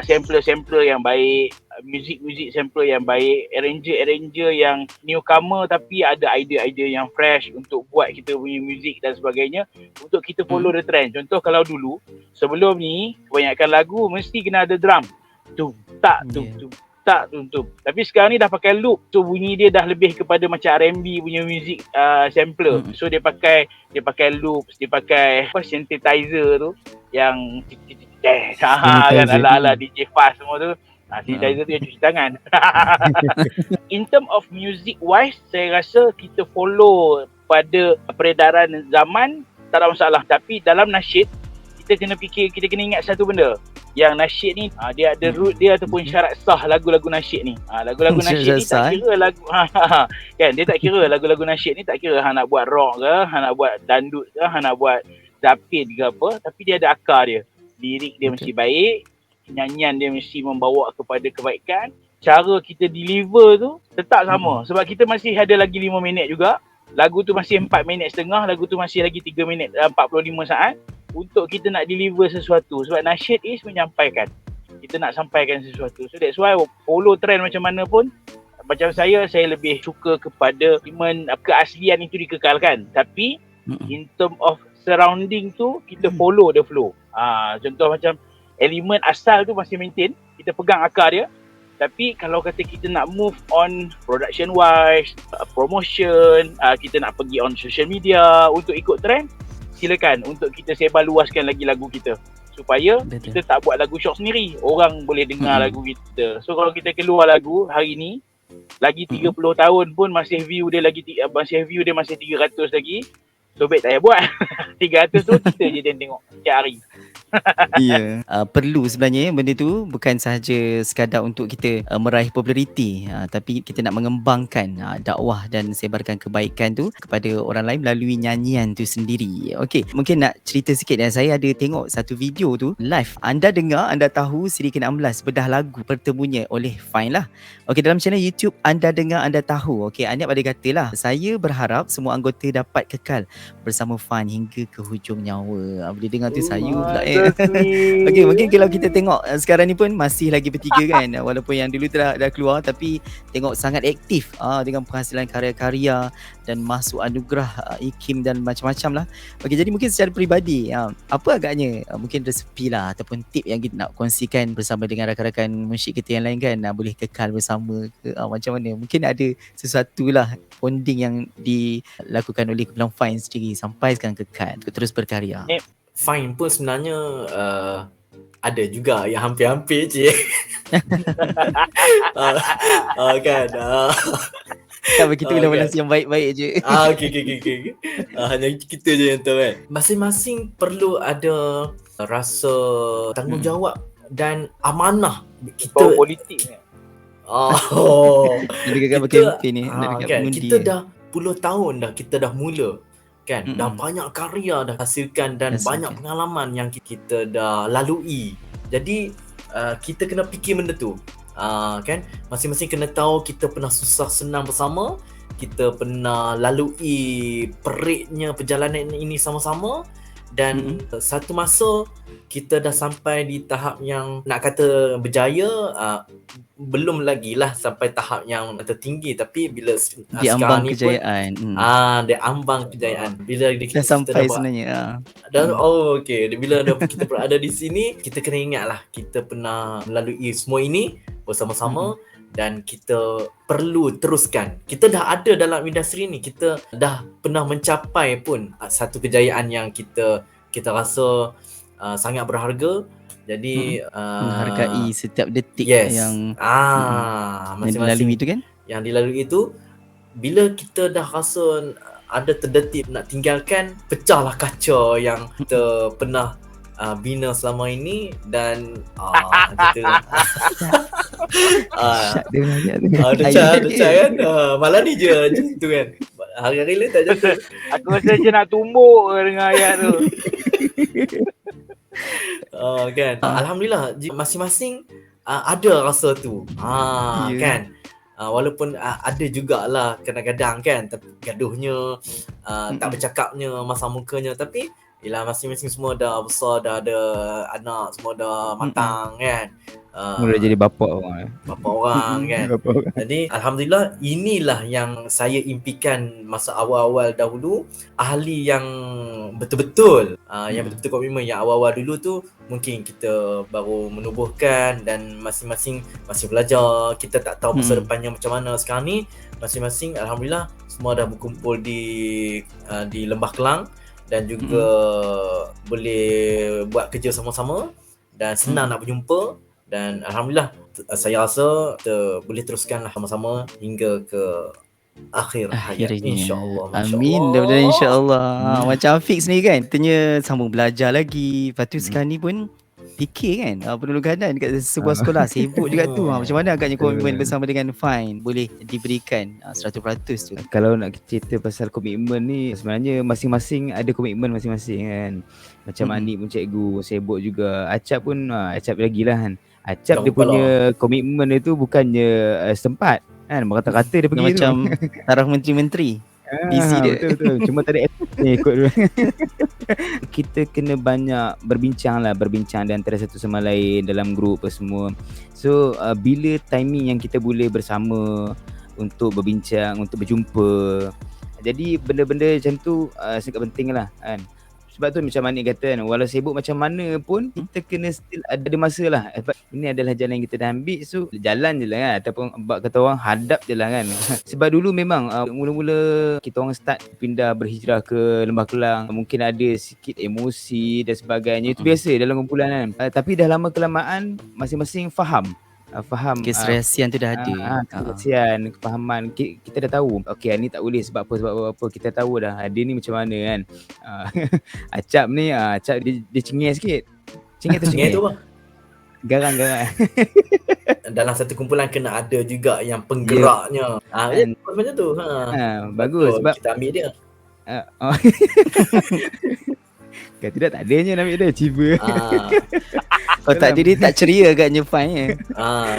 sampler-sampler yang baik, music sampler yang baik, arranger yang newcomer tapi ada idea-idea yang fresh untuk buat kita punya music dan sebagainya, untuk kita follow the trend. Contoh kalau dulu, sebelum ni, kebanyakan lagu mesti kena ada drum. Tum, tak, tum, tum. Tak tutup. Tapi sekarang ni dah pakai loop. So bunyi dia dah lebih kepada macam R&B punya music sampler. So dia pakai loops, dia pakai synthesizer tu yang kan ala-ala DJ Fast semua tu. Synthesizer tu yang cuci tangan. In term of music wise, saya rasa kita follow pada peredaran zaman tak ada masalah. Tapi dalam nasyid, kita kena ingat satu benda. Yang nasyid ni dia ada root dia ataupun syarat sah lagu-lagu nasyid ni. Lagu-lagu nasyid ni tak kira lagu kan, dia tak kira lagu-lagu nasyid ni, tak kira hang nak buat rock ke, hang nak buat dandut ke, hang nak buat zapin ke apa, tapi dia ada akar dia. Lirik dia mesti baik, nyanyian dia mesti membawa kepada kebaikan. Cara kita deliver tu tetap sama. Sebab kita masih ada lagi 5 minit juga. Lagu tu masih 4 minit setengah, lagu tu masih lagi 3 minit 45 saat untuk kita nak deliver sesuatu. Sebab nasyid is menyampaikan. Kita nak sampaikan sesuatu. So that's why follow trend macam mana pun, macam saya lebih suka kepada elemen keaslian itu dikekalkan. Tapi in term of surrounding tu, kita follow the flow. Contoh macam elemen asal tu masih maintain, kita pegang akar dia. Tapi kalau kata kita nak move on production wise, promotion, kita nak pergi on social media untuk ikut trend, silakan untuk kita sebar luaskan lagi lagu kita. Supaya kita tak buat lagu syok sendiri, orang boleh dengar lagu kita. So kalau kita keluar lagu hari ni, lagi 30 tahun pun masih view dia masih 300 lagi. So baik tak payah buat. 300 tu kita je yang tengok setiap hari. Ya, perlu sebenarnya benda tu bukan sahaja sekadar untuk kita meraih populariti, tapi kita nak mengembangkan dakwah dan sebarkan kebaikan tu kepada orang lain melalui nyanyian tu sendiri. Okey, mungkin nak cerita sikit. Dan saya ada tengok satu video tu live. Anda dengar, anda tahu siri ke-16 bedah lagu Pertemunya oleh Fine lah. Okey, dalam channel YouTube Anda Dengar Anda Tahu. Okey, Aniap ada katalah, saya berharap semua anggota dapat kekal bersama Fine hingga ke hujung nyawa. Bila dengar tu sayu pula sweet. Okey, mungkin kalau kita tengok sekarang ni pun masih lagi bertiga kan. Walaupun yang dulu dah keluar tapi tengok sangat aktif dengan penghasilan karya-karya dan masuk anugerah IKIM dan macam-macam lah. Okey, jadi mungkin secara peribadi apa agaknya mungkin resepi lah ataupun tip yang kita nak kongsikan bersama dengan rakan-rakan munsyid kita yang lain kan, boleh kekal bersama ke macam mana? Mungkin ada sesuatu lah bonding yang dilakukan oleh Kumpulan Fine sendiri sampai sekarang kekal untuk terus berkarya. Fine pun sebenarnya ada juga yang hampir-hampir je. Kan. Kan kita kena balas yang baik-baik je. Okay. Hanya kita je yang tahu kan. Masing-masing perlu ada rasa tanggungjawab dan amanah. Kita politik ni. Jadi dekat berkempen ni, dekat kan, mengundi. kita dah puluh tahun dah kita dah mula kan, dah banyak karya dah hasilkan dan banyak pengalaman yang kita dah lalui. Jadi kita kena fikir benda tu. Kan, masing-masing kena tahu kita pernah susah senang bersama, kita pernah lalui peritnya perjalanan ini sama-sama, dan satu masa kita dah sampai di tahap yang nak kata berjaya, belum lagi lah sampai tahap yang tertinggi, tapi bila di ambang kejayaan. Di ambang kejayaan. Bila dah sampai sebenarnya. Dan okey, bila kita berada di sini, kita kena ingatlah kita pernah melalui semua ini bersama-sama. Dan kita perlu teruskan. Kita dah ada dalam industri ni, kita dah pernah mencapai pun satu kejayaan yang kita rasa sangat berharga. Jadi menghargai setiap detik yang masing-masing itu kan. Yang dilalui itu, bila kita dah rasa ada terdetik nak tinggalkan, pecahlah kaca yang kita pernah bina selama ini. Dan kita ada kan, malah ni je macam tu kan. Hari-hari lain tak jadi. Aku rasa je nak tumbuk dengan ayat tu. Kan, alhamdulillah masing-masing ada rasa tu. Kan. Walaupun ada jugalah kadang-kadang kan gaduhnya, tak bercakapnya masa mukanya, tapi yelah, masing-masing semua dah besar, dah ada anak, semua dah matang kan. Mula jadi bapa orang. Bapa orang kan. Jadi alhamdulillah, inilah yang saya impikan masa awal-awal dahulu. Ahli yang betul-betul yang betul-betul komitmen yang awal-awal dulu tu, mungkin kita baru menubuhkan dan masing-masing masih belajar. Kita tak tahu masa depannya macam mana. Sekarang ni masing-masing alhamdulillah semua dah berkumpul di Lembah Kelang dan juga boleh buat kerja sama-sama dan senang nak berjumpa. Dan alhamdulillah saya rasa kita boleh teruskanlah sama-sama hingga ke akhir hayat, insya-Allah. Amin. Mudah-mudahan insya-Allah. Macam Afiq ni kan, tanya sambung belajar lagi. Lepas tu sekarang ni pun fikir kan, penelungkanan dekat sebuah sekolah sibuk juga tu. Macam mana agaknya komitmen bersama dengan Fine boleh diberikan 100% tu. Kalau nak cerita pasal komitmen ni, sebenarnya masing-masing ada komitmen masing-masing kan. Macam Anik pun cikgu, sibuk juga. Acap pun Acap lagi lah kan. Acap dia punya komitmen itu bukannya setempat kan, berkata-kata dia pergi macam taraf menteri-menteri. Busy dia. Betul. Cuma tadi ni ikut dulu. Kita kena banyak berbincang di antara satu sama lain dalam grup apa semua. So bila timing yang kita boleh bersama untuk berbincang, untuk berjumpa. Jadi benda-benda macam tu sangat penting lah kan. Sebab tu macam Manik kata kan, walau sibuk macam mana pun kita kena still ada masa lah. Ini adalah jalan yang kita dah ambil, so jalan je lah kan. Ataupun kata orang hadap je lah kan. Sebab dulu memang mula-mula kita orang start pindah berhijrah ke Lembah Kelang, mungkin ada sikit emosi dan sebagainya. Itu biasa dalam kumpulan kan. Tapi dah lama kelamaan masing-masing faham keserasian tu dah ada. Keserasian, kefahaman. Kita dah tahu, okey ni tak boleh sebab apa. Kita tahu dah dia ni macam mana kan. Acap ni Acap dia cengih sikit. Cengih tu apa? Garang. Dalam satu kumpulan kena ada juga yang penggeraknya. Macam tu. Bagus sebab kita ambil dia. Kan tidak tak adanya nak ambil dia ciba. Kalau tak dia tak ceria agaknya Fine.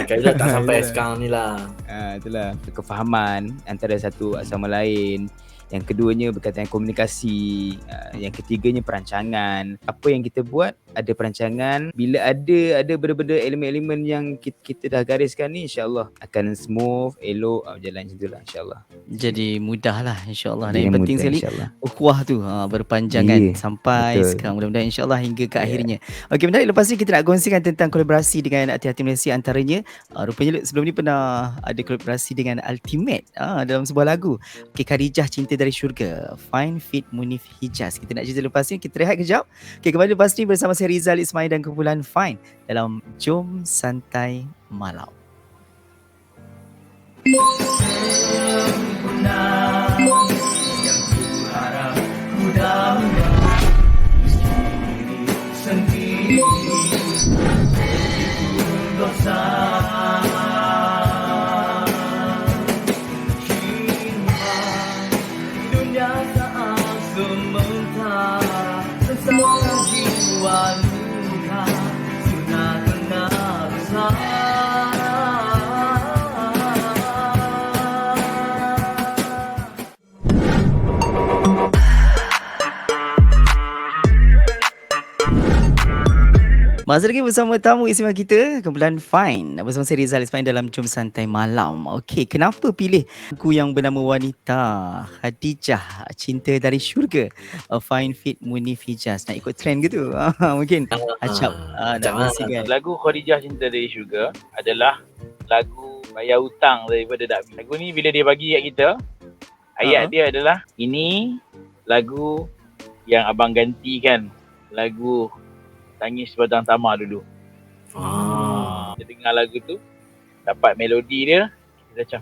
Kalau tak sampai sekarang ni lah. Itulah kefahaman antara satu sama lain. Yang keduanya berkaitan komunikasi. Yang ketiganya perancangan. Apa yang kita buat ada perancangan. Bila ada benda-benda elemen-elemen yang kita dah gariskan ni, insyaAllah akan smooth, elok, jalan macam tu lah insyaAllah. Jadi mudah lah insyaAllah. Dan Jadi yang penting mudah, sekali insyaAllah. ukhuwah tu berpanjangan Ya, sampai betul. sekarang. Mudah-mudahan insyaAllah hingga ke Ya. akhirnya. Okey, menarik. Lepas ni kita nak kongsikan tentang kolaborasi dengan Hati-Hati Malaysia, antaranya rupanya sebelum ni pernah ada kolaborasi dengan Ultimate dalam sebuah lagu. Okey, Khadijah Cinta Dari Syurga, Fine Fit Munif Hijaz. Kita nak cerita lepas ni, kita rehat kejap. Okey, kembali lepas ni bersama saya Rizal Ismail dan kumpulan Fine dalam Jom Santai Malam. Dunia saat sementara, seseorang jiwa luka sudah kena bersara. Masih lagi bersama tamu istimewa kita, kumpulan Fine, bersama saya Rizal Ismail dalam Jom Santai Malam. Okey, kenapa pilih lagu yang bernama Wanita, Khadijah Cinta Dari Syurga, Fine Fit Munif Hijaz? Nak ikut trend ke tu? Mungkin Acap nak kongsikan. Lagu Khadijah Cinta Dari Syurga adalah lagu bayar hutang daripada Dakbi. Lagu ni bila dia bagi kat kita, ayat dia adalah, ini lagu yang abang gantikan lagu Tangis Padang Tamar dulu. Kita dengar lagu tu, dapat melodi dia, kita macam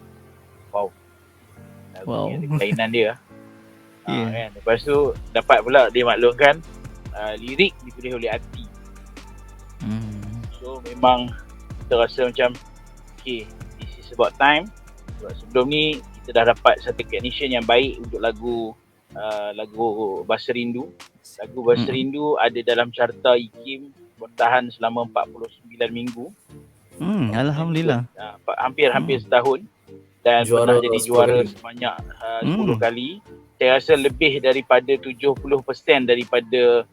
wow. Lagu Wow. ni ada kelainan dia. Ya. Kan? Lepas tu dapat pula dia maklumkan lirik ditulis oleh Ati. So memang kita rasa macam okay, this is about time. Sebab sebelum ni kita dah dapat satu technician yang baik untuk lagu Bahasa Rindu. Lagu Bahasa Rindu ada dalam carta IKIM bertahan selama 49 minggu. Alhamdulillah. Hampir setahun, dan Juara pernah jadi 10 juara kali. sebanyak 10 kali. Saya rasa lebih daripada 70% daripada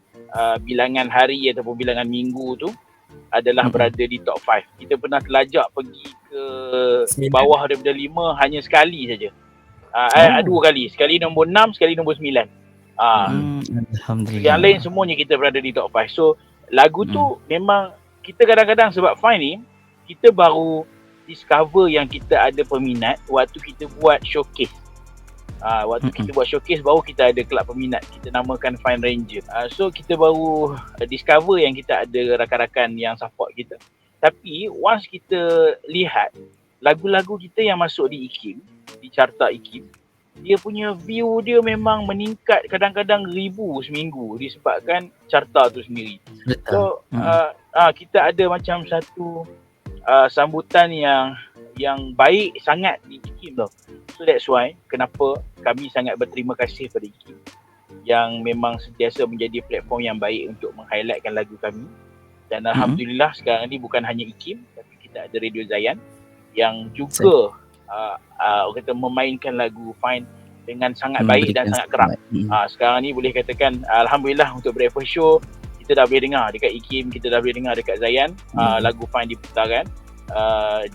bilangan hari ataupun bilangan minggu tu adalah berada di top 5. Kita pernah terlajak pergi ke 9. bawah daripada 5 hanya sekali saja. Dua kali. Sekali nombor 6, sekali nombor 9. Alhamdulillah. Yang lain semuanya kita berada di top 5. So lagu tu memang kita kadang-kadang sebab Fine ni, kita baru discover yang kita ada peminat waktu kita buat showcase. Waktu kita buat showcase baru kita ada kelab peminat, kita namakan Fine Ranger. So kita baru discover yang kita ada rakan-rakan yang support kita. Tapi once kita lihat lagu-lagu kita yang masuk di IKIM, di carta IKIM, dia punya view dia memang meningkat kadang-kadang 1000 seminggu disebabkan carta tu sendiri. So kita ada macam satu sambutan yang baik sangat di IKIM tau. So that's why kenapa kami sangat berterima kasih pada IKIM yang memang sentiasa menjadi platform yang baik untuk meng-highlightkan lagu kami. Dan alhamdulillah sekarang ni bukan hanya IKIM, tapi kita ada Radio Zayan yang juga orang kata memainkan lagu Fine dengan sangat baik dan sangat kerap. Sekarang ni boleh katakan alhamdulillah untuk breakfast show kita dah boleh dengar dekat IKIM, kita dah boleh dengar dekat Zayan lagu Fine diputarkan,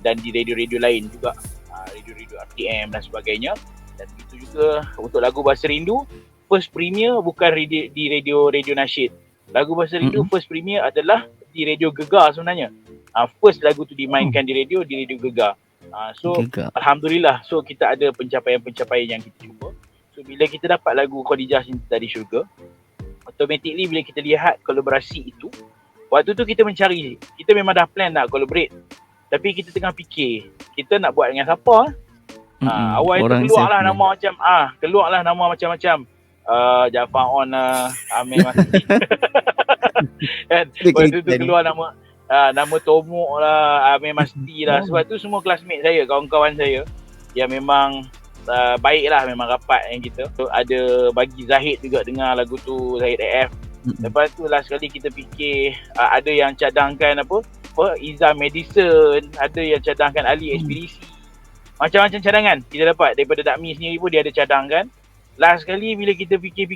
dan di radio-radio lain juga, radio-radio RTM dan sebagainya. Dan itu juga untuk lagu Bahasa Rindu, first premiere bukan di radio nasyid. Lagu Bahasa Rindu first premiere adalah di Radio Gegar sebenarnya. First lagu tu dimainkan di Radio Gegar. So Gegar. alhamdulillah, so kita ada pencapaian-pencapaian yang kita cuba. So bila kita dapat lagu Khadijah Cinta Dari Syurga, automatically bila kita lihat kolaborasi itu, waktu tu kita mencari, kita memang dah plan nak collaborate, tapi kita tengah fikir kita nak buat dengan siapa. Awal tu keluarlah nama macam-macam. Jafar On, Amir Masdi. Kan? Lepas tu keluar nama Tomok lah, Amir Masdi lah. Sebab tu semua classmate saya, kawan-kawan saya yang memang baik lah, memang rapat yang kita. So, ada bagi Zahid juga dengar lagu tu, Zahid AF. Lepas tu last sekali kita fikir ada yang cadangkan Izzah Medicine, ada yang cadangkan Ali Ekspedisi. Macam-macam cadangan kita dapat daripada Dakmi sendiri pun dia ada cadangkan. Last sekali bila kita fikir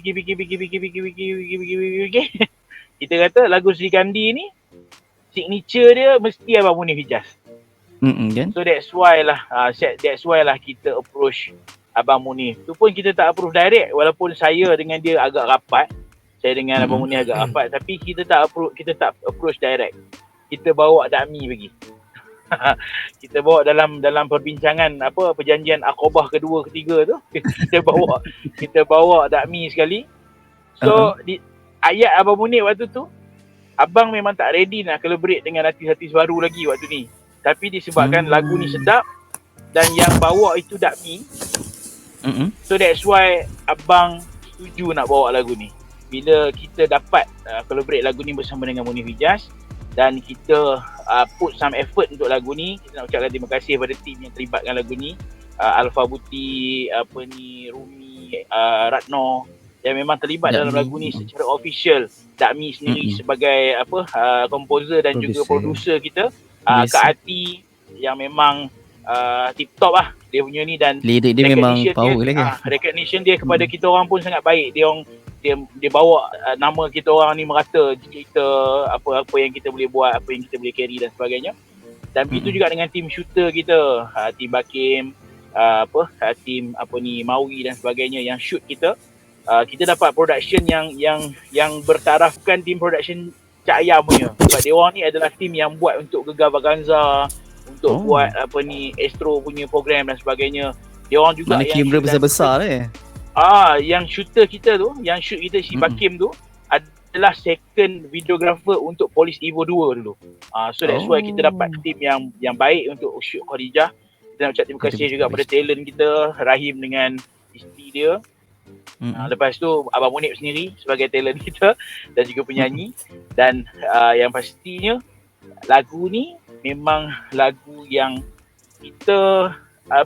kita kata lagu Sri Kandi ni signature dia mesti Abang Munif Hijaz. Kan? So that's why lah kita approach Abang Munif. Tu pun kita tak approve direct, walaupun saya dengan dia agak rapat. Saya dengan Abang Munif agak rapat, tapi kita tak approach direct. Kita bawa Dakmi pergi. Kita bawa dalam perbincangan perjanjian Aqabah kedua ketiga tu, kita bawa Dakmi sekali. So di ayat Abang Munif waktu tu, abang memang tak ready nak collaborate dengan artis-artis baru lagi waktu ni. Tapi disebabkan lagu ni sedap dan yang bawa itu Dakmi. So that's why abang setuju nak bawa lagu ni. Bila kita dapat collaborate lagu ni bersama dengan Munif Hijaz dan kita put some effort untuk lagu ni, kita nak ucapkan terima kasih kepada tim yang terlibatkan lagu ni, Alfa Buti, Rumi, Ratno yang memang terlibat dalam lagu ni secara official. Dakmi sendiri sebagai komposer dan juga producer kita, Kak Ati yang memang tip top lah dia punya ni, dan lirik dia memang power lagi. Recognition dia kepada kita orang pun sangat baik. Dia bawa nama kita orang ni merata, cerita apa yang kita boleh buat, apa yang kita boleh carry dan sebagainya. Dan begitu juga dengan tim shooter kita, tim Bakim, tim Maui dan sebagainya yang shoot kita. Kita dapat production yang bertarafkan tim production Cak Ayam punya. Sebab dia orang ni adalah tim yang buat untuk Gegar Vaganza, untuk buat Astro punya program dan sebagainya. Dia orang juga mana kamera besar-besar lah. Yang shooter kita tu, yang shoot kita si Bakim tu adalah second videographer untuk Polis Evo 2 dulu. So that's why kita dapat tim yang baik untuk shoot Khadijah. Kita nak ucap terima kasih juga pada talent kita, Rahim dengan isteri dia. Lepas tu Abang Munib sendiri sebagai talent kita dan juga penyanyi. Dan yang pastinya lagu ni memang lagu yang kita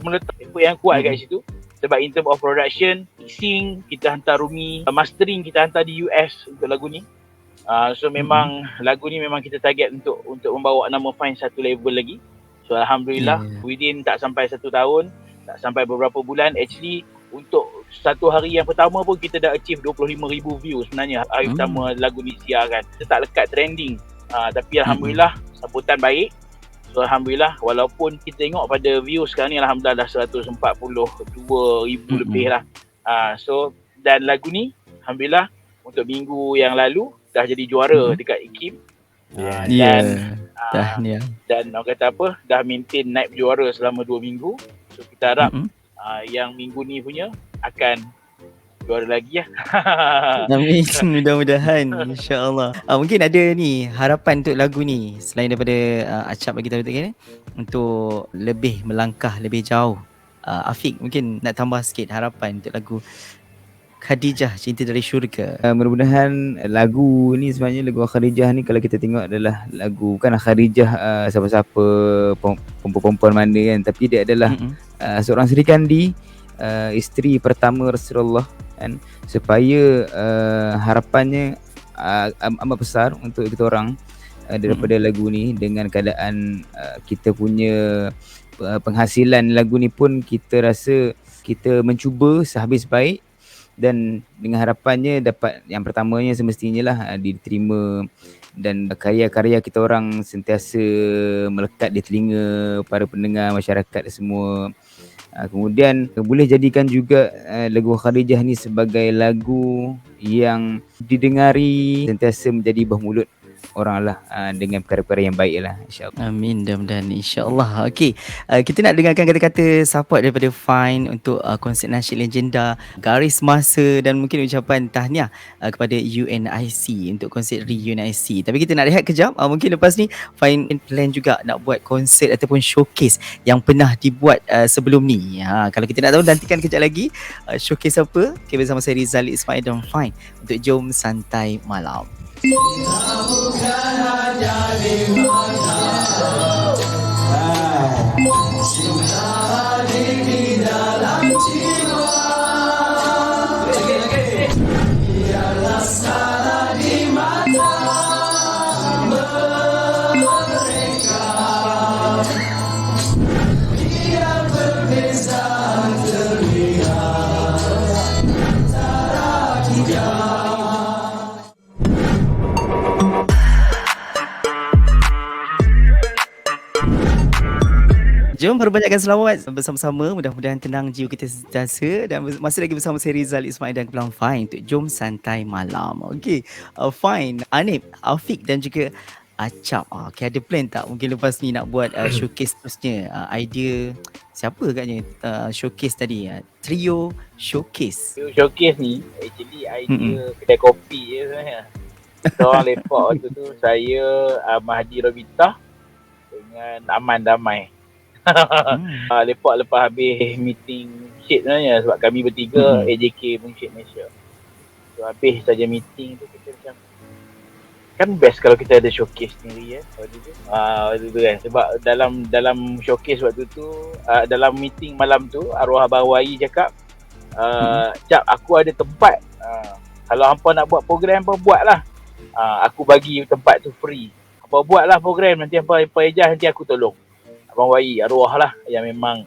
meletak effort yang kuat kat situ. Sebab in term of production, mixing kita hantar Rumi, mastering kita hantar di US untuk lagu ni. So memang lagu ni memang kita target untuk membawa nama Fine satu level lagi. So Alhamdulillah within tak sampai 1 tahun, tak sampai beberapa bulan, actually untuk satu hari yang pertama pun kita dah achieve 25,000 view sebenarnya hari pertama lagu ni siarkan. Kita tak lekat trending, tapi Alhamdulillah sambutan baik. So Alhamdulillah, walaupun kita tengok pada view sekarang ni Alhamdulillah dah 142,000 lebih lah. So dan lagu ni Alhamdulillah untuk minggu yang lalu dah jadi juara dekat IKIM. Dan orang kata dah maintain naik juara selama 2 minggu. So kita harap yang minggu ni punya akan juara lagi lah. Amin, mudah-mudahan, insya-Allah. Mungkin ada ni harapan untuk lagu ni selain daripada Acap bagi tahu tadi untuk lebih melangkah lebih jauh. Afiq mungkin nak tambah sikit harapan untuk lagu Khadijah Cinta dari Syurga. Mudah-mudahan lagu ni sebenarnya lagu Khadijah ni kalau kita tengok adalah lagu bukan Khadijah siapa-siapa perempuan mana kan, tapi dia adalah seorang Sri Kandi, isteri pertama Rasulullah kan, supaya harapannya amat besar untuk kita orang daripada lagu ni. Dengan keadaan kita punya penghasilan lagu ni pun kita rasa kita mencuba sehabis baik, dan dengan harapannya dapat yang pertamanya semestinya lah diterima dan karya-karya kita orang sentiasa melekat di telinga para pendengar masyarakat semua. Kemudian boleh jadikan juga lagu Khadijah ni sebagai lagu yang didengari sentiasa menjadi bah mulut orang lah dengan perkara-perkara yang baik lah, insyaAllah. Amin, mudah-mudahan insyaAllah. Okey, kita nak dengarkan kata-kata support daripada Fine untuk konsert nasyid legenda Garis Masa, dan mungkin ucapan tahniah kepada UNIC untuk konsert UNIC. Tapi kita nak rehat kejap. Mungkin lepas ni Fine plan juga nak buat konsert ataupun showcase yang pernah dibuat sebelum ni. Kalau kita nak tahu, nantikan kejap lagi showcase apa. Okay, bersama saya Rizal Ismail dan Fine untuk Jom Santai Malam. Bukan hanya di mata, cinta di dalam jiwa. Biarlah salah di mata mereka, biar berbeza terlihat antara kita. Jom perbanyakkan selawat bersama-sama. Mudah-mudahan tenang jiwa kita sentiasa. Dan masih lagi bersama saya Rizal Ismail dan Kebelang Fine untuk Jom Santai Malam. Okey, Fine, Anip, Afiq dan juga Acap. Okay, ada plan tak mungkin lepas ni nak buat showcase terusnya? Idea siapa agaknya showcase tadi? Trio Showcase. Showcase ni actually idea kedai kopi je sebenarnya. Kita orang lepak waktu tu, saya, Mahdi Robita dengan Aman Damai. Lepak lepas habis meeting Syed sebenarnya, sebab kami bertiga AJK Syed Malaysia. So habis saja meeting tu kita macam kan best kalau kita ada showcase sendiri waktu tu kan, sebab dalam showcase waktu tu dalam meeting malam tu arwah Abang Wai cakap Cap, aku ada tempat, kalau hampa nak buat program apa buatlah, aku bagi tempat tu free, apa buatlah program, nanti hampa ejah, nanti aku tolong. Abang Wai arwah lah yang memang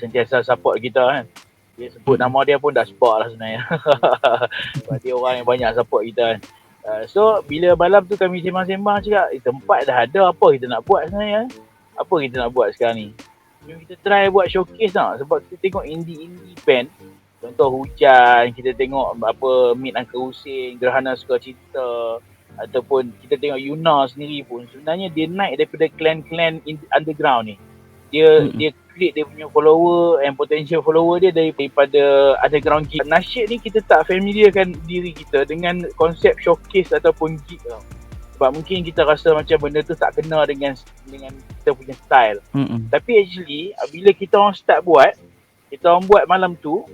sentiasa support kita kan. Dia sebut nama dia pun dah support lah sebenarnya. Sebab dia orang yang banyak support kita kan. So bila malam tu kami sembang-sembang cakap tempat dah ada, apa kita nak buat sebenarnya, apa kita nak buat sekarang ni, jom kita try buat showcase tak. Sebab kita tengok indie band, contoh Hujan, kita tengok apa Meet Uncle Hussein, Gerhana Sukacita, ataupun kita tengok Yuna sendiri pun sebenarnya dia naik daripada clan-clan underground ni. Dia create dia punya follower and potential follower dia daripada underground gig. Nasyid ni kita tak familiarkan diri kita dengan konsep showcase ataupun gig tau. Sebab mungkin kita rasa macam benda tu tak kena dengan kita punya style. Tapi actually bila kita orang start buat, kita orang buat malam tu,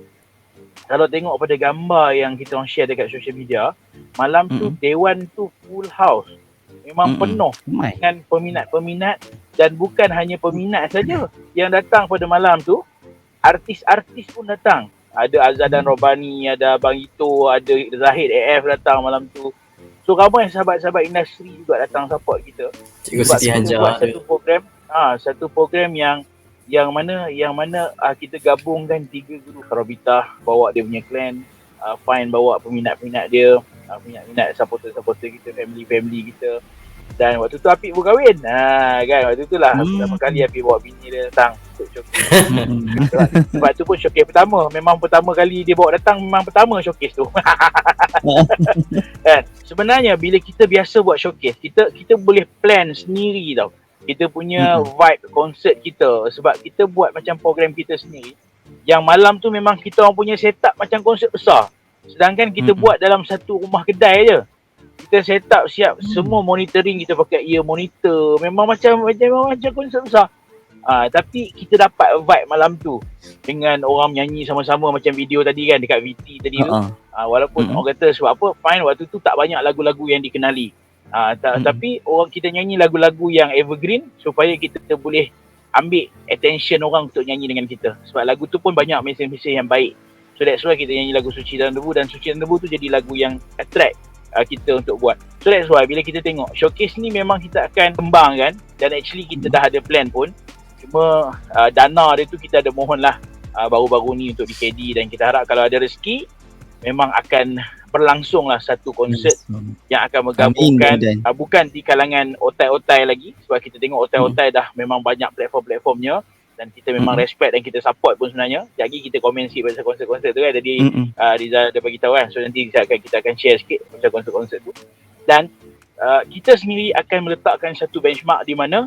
kalau tengok pada gambar yang kita orang share dekat social media, malam tu Dewan tu full house. Memang penuh dengan peminat-peminat, dan bukan hanya peminat saja yang datang pada malam tu, artis-artis pun datang. Ada Azadan Robani, ada Abang Ito, ada Zahid AF datang malam tu. So ramai sahabat-sahabat industri juga datang support kita. Cikgu Sebab Siti kita Hajar buat satu program yang mana kita gabungkan 3 guru. Robita bawa dia punya clan, Fine bawa peminat-peminat dia, peminat-peminat supporter-supporter kita, family kita. Dan waktu tu Apik pun kahwin. Kan waktu tu lah pertama kali Apik bawa bini dia datang untuk showcase. Sebab tu pun showcase pertama. Memang pertama kali dia bawa datang, memang pertama showcase tu. Kan? Sebenarnya bila kita biasa buat showcase, kita boleh plan sendiri tau. Kita punya vibe konsert kita, sebab kita buat macam program kita sendiri. Yang malam tu memang kita orang punya setup macam konsert besar. Sedangkan kita buat dalam satu rumah kedai je. Kita set up siap semua monitoring, kita pakai ear monitor, memang macam konsert besar. Tapi kita dapat vibe malam tu dengan orang menyanyi sama-sama macam video tadi kan, dekat VT tadi tu. Walaupun orang kata sebab apa, Fine waktu tu tak banyak lagu-lagu yang dikenali. Tapi orang kita nyanyi lagu-lagu yang evergreen supaya kita boleh ambil attention orang untuk nyanyi dengan kita. Sebab lagu tu pun banyak mesej-mesej yang baik. So that's why kita nyanyi lagu Suci Dalam Debu, dan Suci Dalam Debu tu jadi lagu yang attract kita untuk buat. So that's why bila kita tengok showcase ni memang kita akan kembangkan, dan actually kita dah ada plan pun. Cuma dana dia tu kita ada mohon lah baru-baru ni untuk DKD, dan kita harap kalau ada rezeki memang akan berlangsung lah satu konsert yang akan menggabungkan bukan di kalangan otai-otai lagi, sebab kita tengok otai-otai dah memang banyak platform-platformnya, dan kita memang respect dan kita support pun sebenarnya. Sekejap lagi kita komen sikit pasal konsert-konsert tu kan. Tadi Rizal dah bagi tahu kan. So nanti kita akan share sikit pasal konsert-konsert tu. Dan kita sendiri akan meletakkan satu benchmark di mana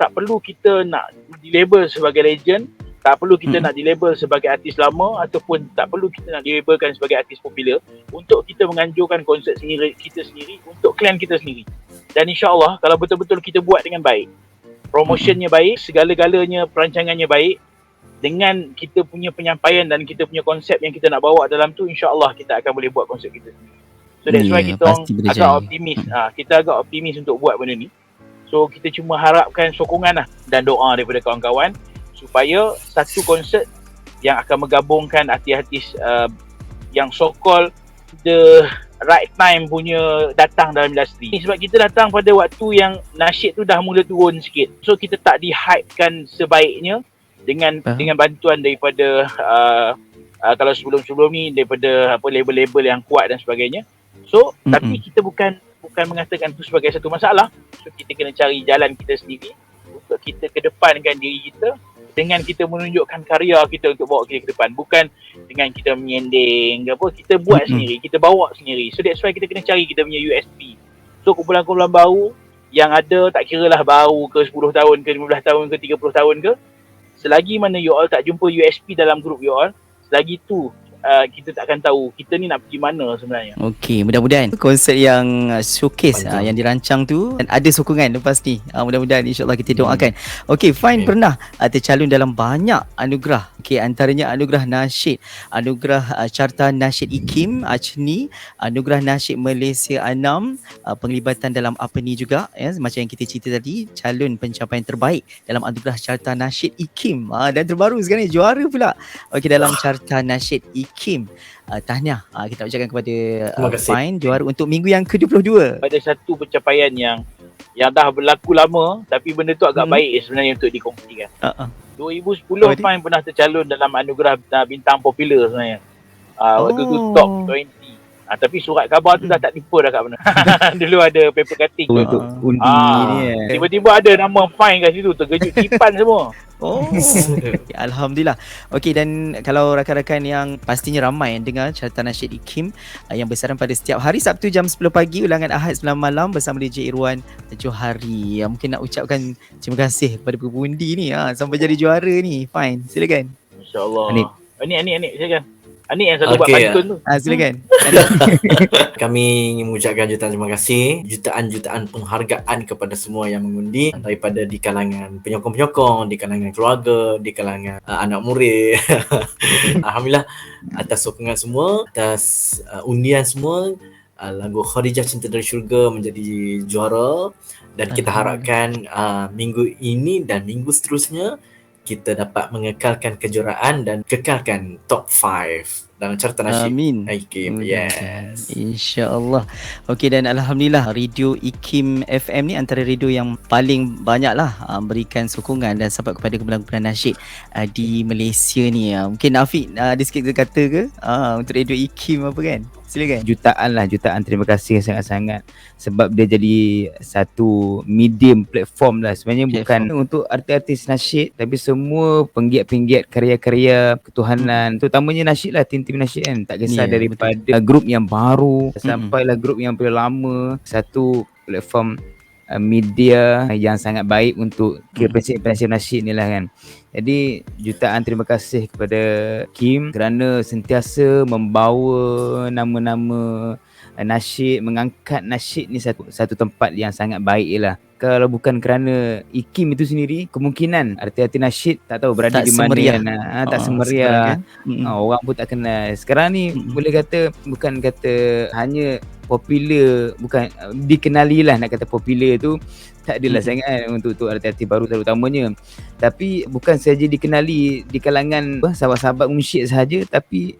tak perlu kita nak dilabel sebagai legend, tak perlu kita nak dilabel sebagai artis lama, ataupun tak perlu kita nak dilabelkan sebagai artis popular, untuk kita menganjurkan konsert sendiri, kita sendiri, untuk klan kita sendiri. Dan insyaAllah kalau betul-betul kita buat dengan baik, promotionnya baik, segala-galanya perancangannya baik, dengan kita punya penyampaian dan kita punya konsep yang kita nak bawa dalam tu, insyaAllah kita akan boleh buat konsep kita sendiri. So that's why kita agak optimis. Kita agak optimis untuk buat benda ni. So kita cuma harapkan sokongan lah dan doa daripada kawan-kawan supaya satu konsert yang akan menggabungkan artis-artis yang so-called the right time punya datang dalam industri. Sebab kita datang pada waktu yang nasyid tu dah mula turun sikit. So kita tak di-hypekan sebaiknya dengan bantuan daripada kalau sebelum-sebelum ni daripada label-label yang kuat dan sebagainya. So tapi kita bukan mengatakan itu sebagai satu masalah. So kita kena cari jalan kita sendiri untuk kita kedepankan diri kita dengan kita menunjukkan karya kita untuk bawa kita ke depan, bukan dengan kita menyending ke apa, kita buat sendiri, kita bawa sendiri. So that's why kita kena cari kita punya USP. So kumpulan-kumpulan baru yang ada, tak kira lah baru ke 10 tahun ke 15 tahun ke 30 tahun ke, selagi mana you all tak jumpa USP dalam grup you all, selagi tu kita tak akan tahu kita ni nak pergi mana sebenarnya. Okey, mudah-mudahan konsert yang showcase Panjang. yang dirancang tu dan ada sokongan lepas ni. Mudah-mudahan insya-Allah kita doakan. Okey, Fine pernah tercalon dalam banyak anugerah. Okey, antaranya anugerah nasyid, anugerah Carta Nasyid IKIM ACNI, anugerah nasyid Malaysia 6, penglibatan dalam apa ni juga ya, macam yang kita cerita tadi, calon pencapaian terbaik dalam anugerah Carta Nasyid IKIM. Dan terbaru sekarang ni juara pula. Okey, dalam Carta Nasyid IKIM. Tahniah kita ucapkan kepada Terima kasih. Fine, juara untuk minggu yang ke-22. Ada satu pencapaian yang dah berlaku lama tapi benda tu agak baik sebenarnya untuk dikongsikan. 2010 Apa dia? Fine pernah tercalon dalam anugerah bintang popular sebenarnya. Waktu tu top 20. Tapi surat khabar tu dah tak lupa dah kat mana. Dulu ada paper cutting. Untuk undi ni Tiba-tiba ada nama Fine kat situ, terkejut kipan semua. Oh, Alhamdulillah. Okey, dan kalau rakan-rakan yang pastinya ramai yang dengar Carta Nasyid IKIM yang bersiaran pada setiap hari Sabtu jam 10 pagi, ulangan Ahad 9 malam bersama DJ Irwan Johari. Mungkin nak ucapkan terima kasih kepada pengundi ni sampai jadi juara ni. Fine, silakan. InsyaAllah. Anik. Anik, silakan. Anik yang selalu buat Okey. pantun tu. Silakan. Kami mengucapkan jutaan terima kasih, jutaan-jutaan penghargaan kepada semua yang mengundi, daripada di kalangan penyokong-penyokong, di kalangan keluarga, di kalangan anak murid. Alhamdulillah atas sokongan semua, atas undian semua. Lagu Khadijah Cinta dari Syurga menjadi juara, dan kita harapkan minggu ini dan minggu seterusnya kita dapat mengekalkan kejuaraan dan kekalkan top 5 dalam Carta Nasyid Amin. IKIM. Yes. InsyaAllah. Okey, dan Alhamdulillah radio IKIM FM ni antara radio yang paling banyak lah berikan sokongan dan support kepada kumpulan-kumpulan nasyid di Malaysia ni. Mungkin Afiq ada sikit kata ke untuk radio IKIM apa kan? Silakan. jutaan terima kasih sangat-sangat sebab dia jadi satu medium platform lah sebenarnya, bukan untuk artis-artis nasyid tapi semua penggiat-penggiat karya-karya ketuhanan, terutamanya nasyid lah, tim-tim nasyid kan, tak kisah daripada grup yang baru sampailah grup yang paling lama, satu platform media yang sangat baik untuk prinsip-prinsip nasyid ni lah kan. Jadi jutaan terima kasih kepada Kim kerana sentiasa membawa nama-nama nasyid, mengangkat nasyid ni satu tempat yang sangat baik lah. Kalau bukan kerana IKIM itu sendiri, kemungkinan artis-artis nasyid tak tahu berada Tak di mana semeriah. kan. Tak semeriah. Kan? Orang pun tak kenal. Sekarang ni boleh kata, bukan kata hanya popular, bukan dikenali lah, nak kata popular tu tak adalah sangat untuk artis-artis baru terutamanya. Tapi bukan saja dikenali di kalangan sahabat-sahabat munsyid sahaja, tapi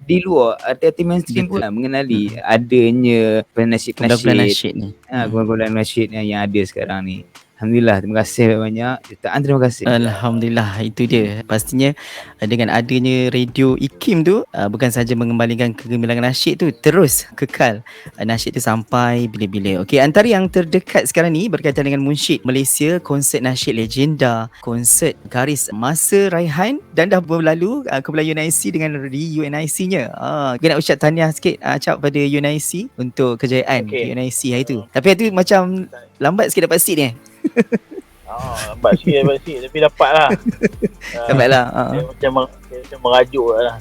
di luar artis-artis mainstream pun mengenali adanya Kumpulan nasyid nasyid ni. kumpulan nasyid yang ada sekarang ni. Alhamdulillah, terima kasih banyak. Jutaan terima kasih. Alhamdulillah, itu dia. Pastinya dengan adanya radio IKIM tu bukan saja mengembalikan kegemilangan nasyid tu, terus kekal nasyid tu sampai bila-bila. Okey, antara yang terdekat sekarang ni berkaitan dengan munsyid Malaysia, konsert nasyid legenda, konsert garis masa Raihan, dan dah berlalu kumpulan UNIC dengan re-UNIC-nya. Kita nak ucap tahniah sikit Acap pada UNIC untuk kejayaan UNIC hari tu. Tapi hari tu macam lambat sikit dapat seat ni. Lambat sikit tapi dapat lah. Dapat lah. Macam merajuk lah.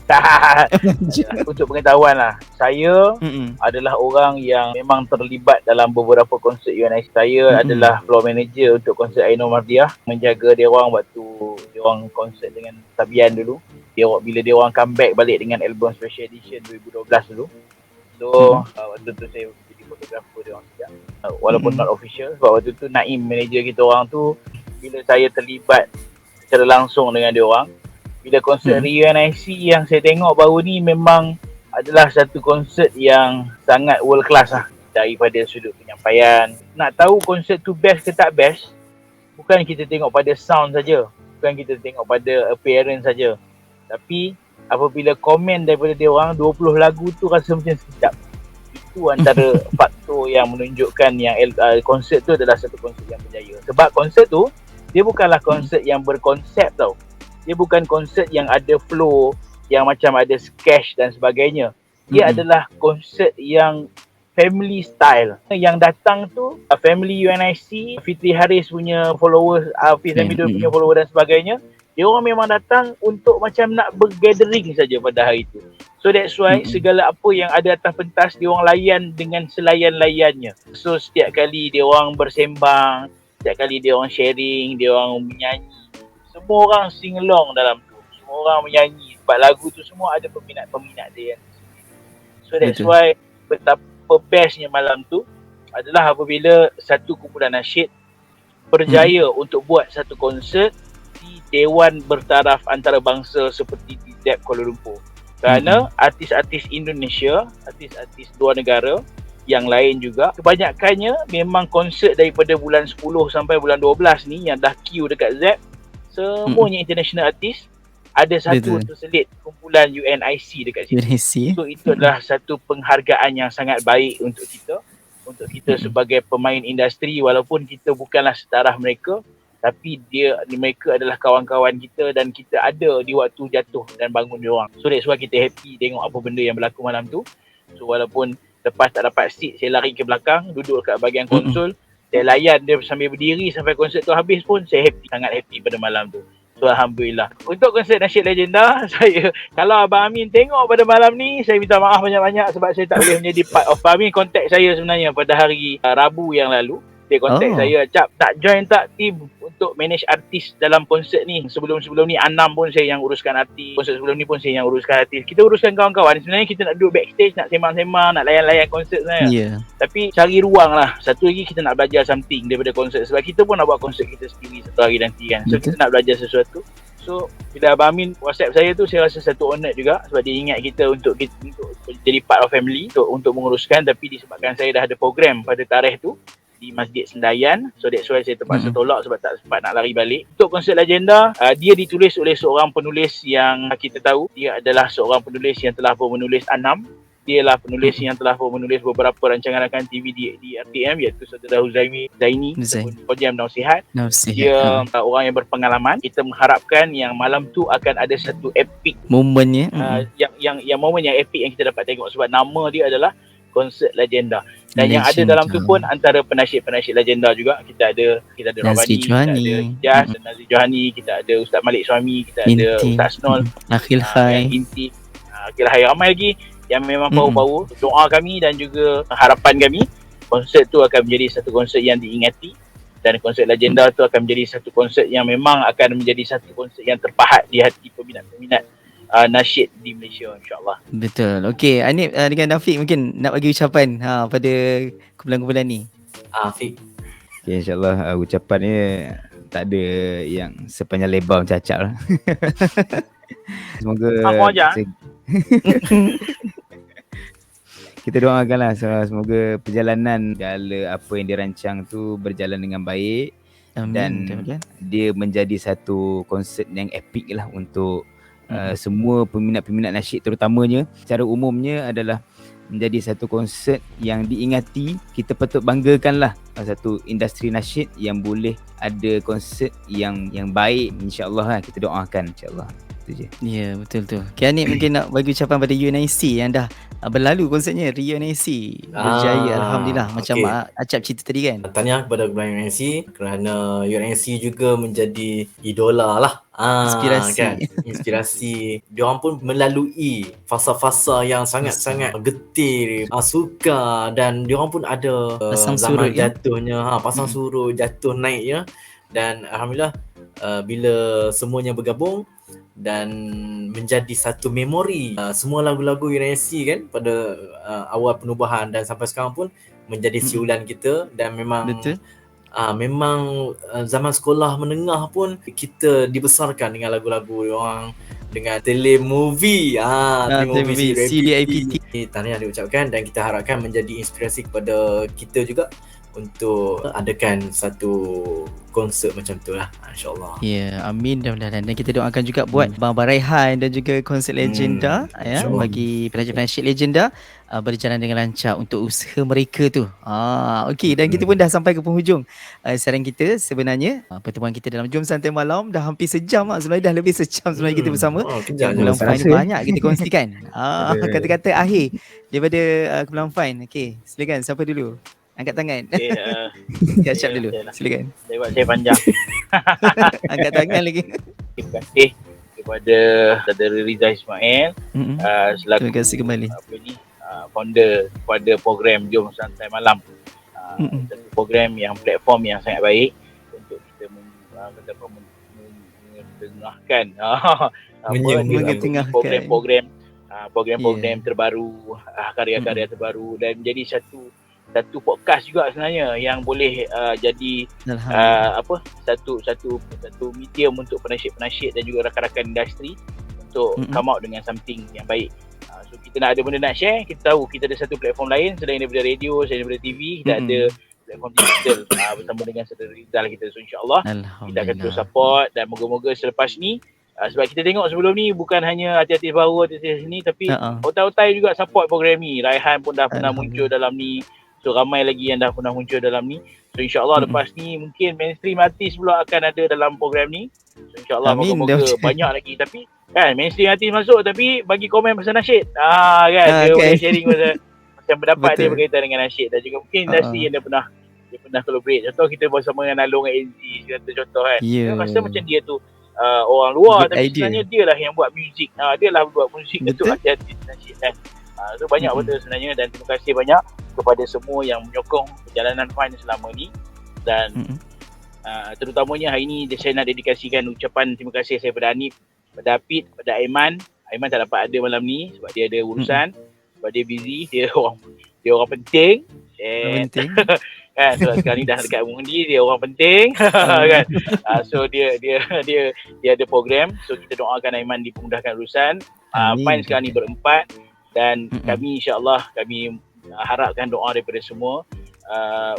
Untuk pengetahuan lah, saya adalah orang yang memang terlibat dalam beberapa konsert UNIC. Saya adalah floor manager untuk konsert Ainul Mardiah, menjaga dia orang waktu dia orang konsert dengan Sabian dulu. Bila dia orang comeback balik dengan album Special Edition 2012 dulu. So waktu tu saya jadi fotografer dia orang sekejap. Walaupun not official, sebab waktu tu Naim, manager kita orang tu, bila saya terlibat secara langsung dengan dia orang, bila konsert UNIC yang saya tengok baru ni memang adalah satu konsert yang sangat world class lah. Daripada sudut penyampaian, nak tahu konsert tu best ke tak best, bukan kita tengok pada sound saja, bukan kita tengok pada appearance saja, tapi apabila komen daripada dia orang, 20 lagu tu rasa macam sekejap. Itu antara faktor yang menunjukkan yang konsert tu adalah satu konsert yang berjaya. Sebab konsert tu Dia bukanlah konsert yang berkonsep tau. Dia bukan konsert yang ada flow, yang macam ada sketch dan sebagainya. Dia adalah konsert yang family style. Yang datang tu family UNIC, Fitri Haris punya followers, Hafiz Hamidul punya follower dan sebagainya. Dia orang memang datang untuk macam nak bergathering saja pada hari tu. So that's why segala apa yang ada atas pentas dia orang layan dengan selayan-layannya. So setiap kali dia orang bersembang, setiap kali dia orang sharing, dia orang menyanyi, semua orang sing along dalam tu. Semua orang menyanyi sebab lagu tu semua ada peminat-peminat dia. So that's why betapa bestnya malam tu adalah apabila satu kumpulan nasyid berjaya untuk buat satu konsert di Dewan Bertaraf Antarabangsa seperti di DEP Kuala Lumpur. Kerana artis-artis Indonesia, artis-artis luar negara yang lain juga, kebanyakannya memang konsert daripada bulan 10 sampai bulan 12 ni yang dah queue dekat ZEP, semuanya international artis. Ada satu terselit kumpulan UNIC dekat situ. UNIC. So itu adalah satu penghargaan yang sangat baik untuk kita sebagai pemain industri, walaupun kita bukanlah setaraf mereka, tapi mereka adalah kawan-kawan kita dan kita ada di waktu jatuh dan bangun diorang. So that's why kita happy tengok apa benda yang berlaku malam tu. So walaupun lepas tak dapat seat, saya lari ke belakang, duduk kat bahagian konsol, saya layan dia sambil berdiri sampai konsert tu habis pun saya happy, sangat happy pada malam tu. So Alhamdulillah. Untuk konsert Nasyid Legenda, kalau Abang Amin tengok pada malam ni, saya minta maaf banyak-banyak sebab saya tak boleh menjadi part of. Abang Amin contact saya sebenarnya pada hari Rabu yang lalu. Dia contact saya, Cap, tak join tak team untuk manage artis dalam konsert ni. Sebelum ni Anam pun saya yang uruskan artis. Konsert sebelum ni pun saya yang uruskan artis. Kita uruskan kawan-kawan. Sebenarnya kita nak duduk backstage, nak sembang-sembang, nak layan-layan konsert sebenarnya. Tapi cari ruang lah. Satu lagi kita nak belajar something daripada konsert. Sebab kita pun nak buat konsert kita sendiri satu hari nanti kan. So kita nak belajar sesuatu. So bila Abang Amin WhatsApp saya tu, saya rasa satu honor juga sebab dia ingat kita untuk jadi part of family, untuk menguruskan. Tapi disebabkan saya dah ada program pada tarikh tu di Masjid Sendayan, so that's why saya terpaksa tolak sebab tak sempat nak lari balik. Untuk konsert Legenda, dia ditulis oleh seorang penulis yang kita tahu dia adalah seorang penulis yang telah pun menulis Anam. Dia lah penulis yang telah pun menulis beberapa rancangan TV di RTM, iaitu Saudara Huzaimi Zaini ataupun Podium Nasihat. Dia orang yang berpengalaman. Kita mengharapkan yang malam tu akan ada satu epic momennya, yang momen yang epic yang kita dapat tengok sebab nama dia adalah konsert Legenda. Dan yang ada dalam tu pun antara penasyid-penasyid Legenda juga. Kita ada Robani, kita ada Jas dan Nazri Johani, kita ada Ustaz Malik Suami, kita ada Ustaz Snol, Akhil Hai, Inti, Akhil Hai, ramai lagi yang memang power-power. Doa kami dan juga harapan kami, konsert tu akan menjadi satu konsert yang diingati, dan konsert Legenda tu akan menjadi satu konsert yang memang akan menjadi satu konsert yang terpahat di hati peminat-peminat nasyid di Malaysia, insyaAllah. Betul. Okey, Anip dengan Nafiq mungkin nak bagi ucapan pada kumpulan-kumpulan ni. Afiq. Okay, insyaAllah ucapan ni tak ada yang sepanjang lebar macam Acap lah. Semoga kita doakanlah semoga perjalanan segala apa yang dirancang tu berjalan dengan baik. Amin. Dan dia menjadi satu konsert yang epic lah untuk semua peminat-peminat nasyid, terutamanya secara umumnya adalah menjadi satu konsert yang diingati. Kita patut banggakanlah satu industri nasyid yang boleh ada konsert yang baik, insya-Allah lah. Kita doakan insya-Allah. Itu je. Ya, betul tu. Okay, Anip mungkin nak bagi ucapan pada UNIC yang dah berlalu konsertnya, UNIC berjaya alhamdulillah, macam Acap cerita tadi kan. Tahniah kepada UNIC kerana UNIC juga menjadi idola lah. Inspirasi kan? Inspirasi. Diorang pun melalui fasa-fasa yang sangat-sangat getir, suka, dan diorang pun ada pasang zaman surut, jatuhnya, pasang surut, jatuh naik ya. Dan alhamdulillah bila semuanya bergabung dan menjadi satu memori, semua lagu-lagu UNIC kan pada awal penubuhan dan sampai sekarang pun menjadi siulan kita. Dan memang memang zaman sekolah menengah pun kita dibesarkan dengan lagu-lagu orang, dengan telemovie, telemovie CDIPT. Tahniah diucapkan dan kita harapkan menjadi inspirasi kepada kita juga untuk adakan satu konsert macam tu lah, insyaAllah. Ya, amin mudah-mudahan. Dan kita doakan juga buat Abang Raihan dan juga konsert legenda ya, InsyaAllah. bagi penasihat-penasihat legenda berjalan dengan lancar untuk usaha mereka tu. Okey, dan kita pun dah sampai ke penghujung siaran kita sebenarnya. Pertemuan kita dalam Jom Santai Malam dah hampir sejam sebenarnya, dah lebih sejam sebenarnya kita bersama. Oh, kejap Yang je Kemulang masa. Fine ni rasa. banyak kita kongsikan. Kata-kata akhir daripada Kemulang Fine. Okey, silakan siapa dulu? Angkat tangan. Okay, Siap-siap dulu. saya Silakan. saya panjang. Angkat tangan lagi. Terima kasih kepada Saudara Riza Ismail Mm-mm. selaku Terima kasih kembali. founder kepada program Jom Santai Malam. Satu program yang platform yang sangat baik untuk kita mengetengahkan Mengetengahkan. program-program terbaru, karya-karya terbaru, dan menjadi satu podcast juga sebenarnya yang boleh jadi satu medium untuk penasihat-penasihat dan juga rakan-rakan industri untuk come out dengan something yang baik. So kita nak ada benda nak share, kita tahu kita ada satu platform lain selain daripada radio, selain daripada TV, kita ada platform digital bersama dengan Saudara Rizal kita. So insyaAllah kita akan terus support, dan moga-moga selepas ni sebab kita tengok sebelum ni bukan hanya artis-artis baru, artis-artis ni, tapi otai-otai juga support program ni. Raihan pun dah pernah muncul dalam ni. So ramai lagi yang dah pernah muncul dalam ni. So insyaAllah lepas ni mungkin mainstream artis pula akan ada dalam program ni. So insyaAllah moga-moga banyak lagi. Tapi kan mainstream artis masuk tapi bagi komen pasal nasyid. Kan dia boleh sharing pasal pendapat dia berkaitan dengan nasyid, dan juga mungkin industri yang dia pernah collaborate. Contoh kita bersama dengan Along AZ, kata contoh kan. Dia rasa macam dia tu orang luar, tapi sebenarnya dia lah yang buat muzik. Dia lah buat muzik untuk artis nasyid kan. So banyak betul sebenarnya, dan terima kasih banyak kepada semua yang menyokong perjalanan Fine selama ni. Dan terutamanya hari ni saya nak dedikasikan ucapan terima kasih saya pada Hanif, pada Apit, pada Aiman. Aiman tak dapat ada malam ni sebab dia ada urusan, sebab dia busy, dia orang penting. Kan, so sekarang ni dah dekat mengundi, dia orang penting kan. So dia ada program. So kita doakan Aiman dipermudahkan urusan. Fine sekarang ni berempat, dan kami insyaAllah kami harapkan doa daripada semua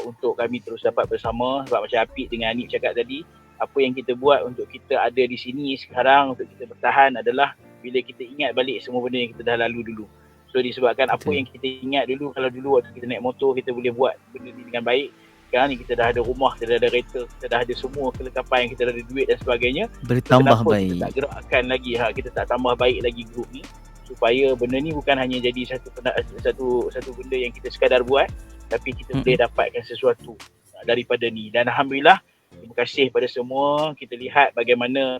untuk kami terus dapat bersama. Sebab macam Apik dengan Hanif cakap tadi, apa yang kita buat untuk kita ada di sini sekarang, untuk kita bertahan adalah bila kita ingat balik semua benda yang kita dah lalu dulu. So disebabkan apa yang kita ingat dulu, kalau dulu waktu kita naik motor kita boleh buat benda ni dengan baik, sekarang ni kita dah ada rumah, kita dah ada kereta, kita dah ada semua kelengkapan, kita dah ada duit dan sebagainya, bertambah kenapa baik. Kita tak gerakkan lagi, kita tak tambah baik lagi grup ni, supaya benda ni bukan hanya jadi satu benda yang kita sekadar buat, tapi kita boleh dapatkan sesuatu daripada ni. Dan alhamdulillah, terima kasih pada semua. Kita lihat bagaimana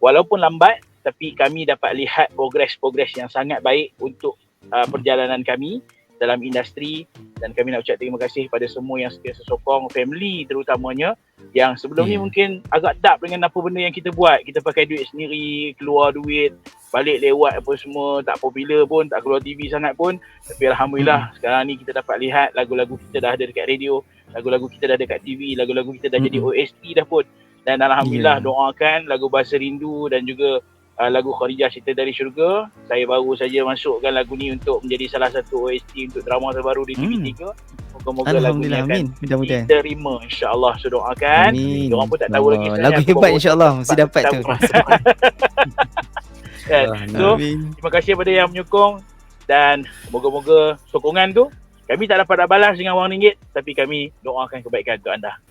walaupun lambat, tapi kami dapat lihat progres yang sangat baik untuk perjalanan kami dalam industri. Dan kami nak ucap terima kasih kepada semua yang setia sokong, family terutamanya, yang sebelum ni mungkin agak dap dengan apa benda yang kita buat. Kita pakai duit sendiri, keluar duit, balik lewat apa semua, tak popular pun, tak keluar TV sangat pun. Tapi alhamdulillah sekarang ni kita dapat lihat lagu-lagu kita dah ada dekat radio, lagu-lagu kita dah ada dekat TV, lagu-lagu kita dah jadi OST dah pun. Dan alhamdulillah doakan lagu Bahasa Rindu dan juga lagu Khadijah Cerita dari Syurga. Saya baru saja masukkan lagu ni untuk menjadi salah satu OST untuk drama terbaru di TV3. Moga-moga lagu ni akan diterima insya-Allah. So doakan. Diorang pun tak tahu lagi lagu hebat insya-Allah mesti dapat tu. So terima kasih kepada yang menyokong, dan moga-moga sokongan tu kami tak dapat nak balas dengan wang ringgit, tapi kami doakan kebaikan untuk anda.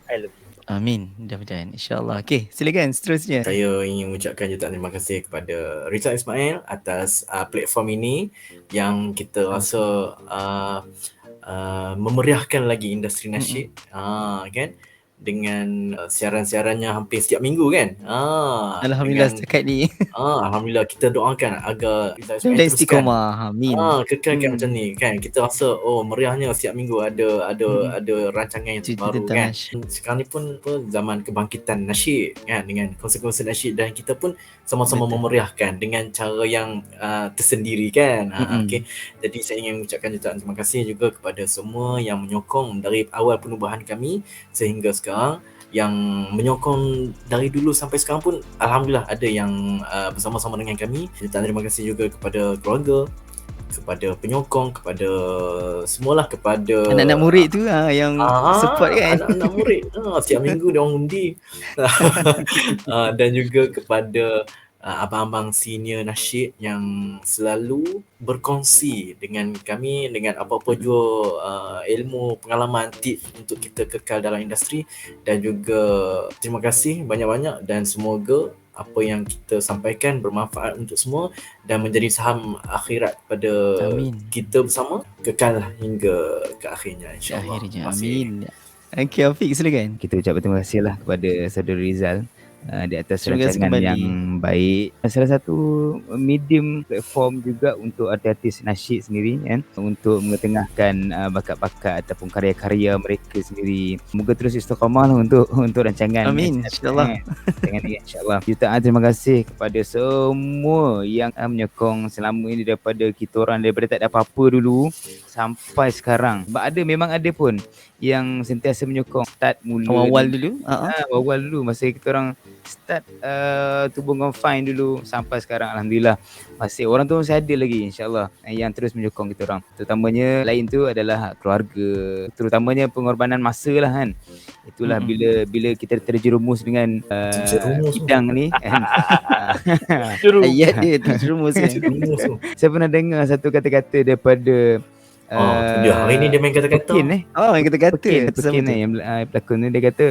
I love you. Amin. Mudah-mudahan insya-Allah. Okey, silakan seterusnya. Saya ingin mengucapkan jutaan terima kasih kepada Rizal Ismail atas platform ini yang kita rasa memeriahkan lagi industri nasyid kan, dengan siaran-siarannya hampir setiap minggu kan. Alhamdulillah setakat ni. Alhamdulillah, kita doakan agar Rizal Ismail dan istiqamah. Amin. Kekalkan macam ni kan. Kita rasa meriahnya setiap minggu ada rancangan yang terbaru kan. Sekarang ni pun zaman kebangkitan nasyid kan, dengan konsert-konsert nasyid, dan kita pun sama-sama memeriahkan dengan cara yang tersendiri kan. Okay. Jadi saya ingin mengucapkan jutaan terima kasih juga kepada semua yang menyokong dari awal penubuhan kami sehingga sekarang, yang menyokong dari dulu sampai sekarang pun alhamdulillah ada yang bersama-sama dengan kami. Jutaan terima kasih juga kepada keluarga, kepada penyokong, kepada semualah, kepada Anak-anak murid tu yang support kan. anak-anak murid. Setiap minggu dia orang undi. Dan juga kepada abang-abang senior nasyid yang selalu berkongsi dengan kami dengan apa-apa jua ilmu, pengalaman, tips untuk kita kekal dalam industri. Dan juga terima kasih banyak-banyak, dan semoga apa yang kita sampaikan bermanfaat untuk semua dan menjadi saham akhirat pada Amin. kita bersama, kekal hingga ke akhirnya, insyaAllah. Akhirnya, Terima kasih. amin. Okay, Afiq silakan. Kita ucap terima kasih lah kepada saudara Rizal di atas Terima kasih rancangan kembali. yang baik. Salah satu medium platform juga untuk artis-artis nasyid sendiri kan, untuk mengetengahkan bakat-bakat ataupun karya-karya mereka sendiri. Semoga terus istiqamah lah untuk rancangan. Amin, insyaAllah. Rancangan ini insyaAllah. Jutaan terima kasih kepada semua yang menyokong selama ini, daripada kita orang daripada tak ada apa-apa dulu sampai sekarang. Memang ada pun yang sentiasa menyokong start mula Awal dulu. awal dulu masa kita orang start Tubung Fine dulu sampai sekarang, alhamdulillah masih orang tu masih ada lagi, insyaAllah, yang terus menyokong kita orang. Terutamanya lain tu adalah keluarga, terutamanya pengorbanan masa lah kan. Itulah bila kita terjerumus dengan Terjerumus tu. bidang ni kan. Juru. Ayat dia terjerumus kan. Terjerumus tu. Saya pernah dengar satu kata-kata daripada Dia hari ni dia main kata-kata. Pekin Oh, yang kata-kata. Pekin Siapa tu? yang pelakon ni, dia kata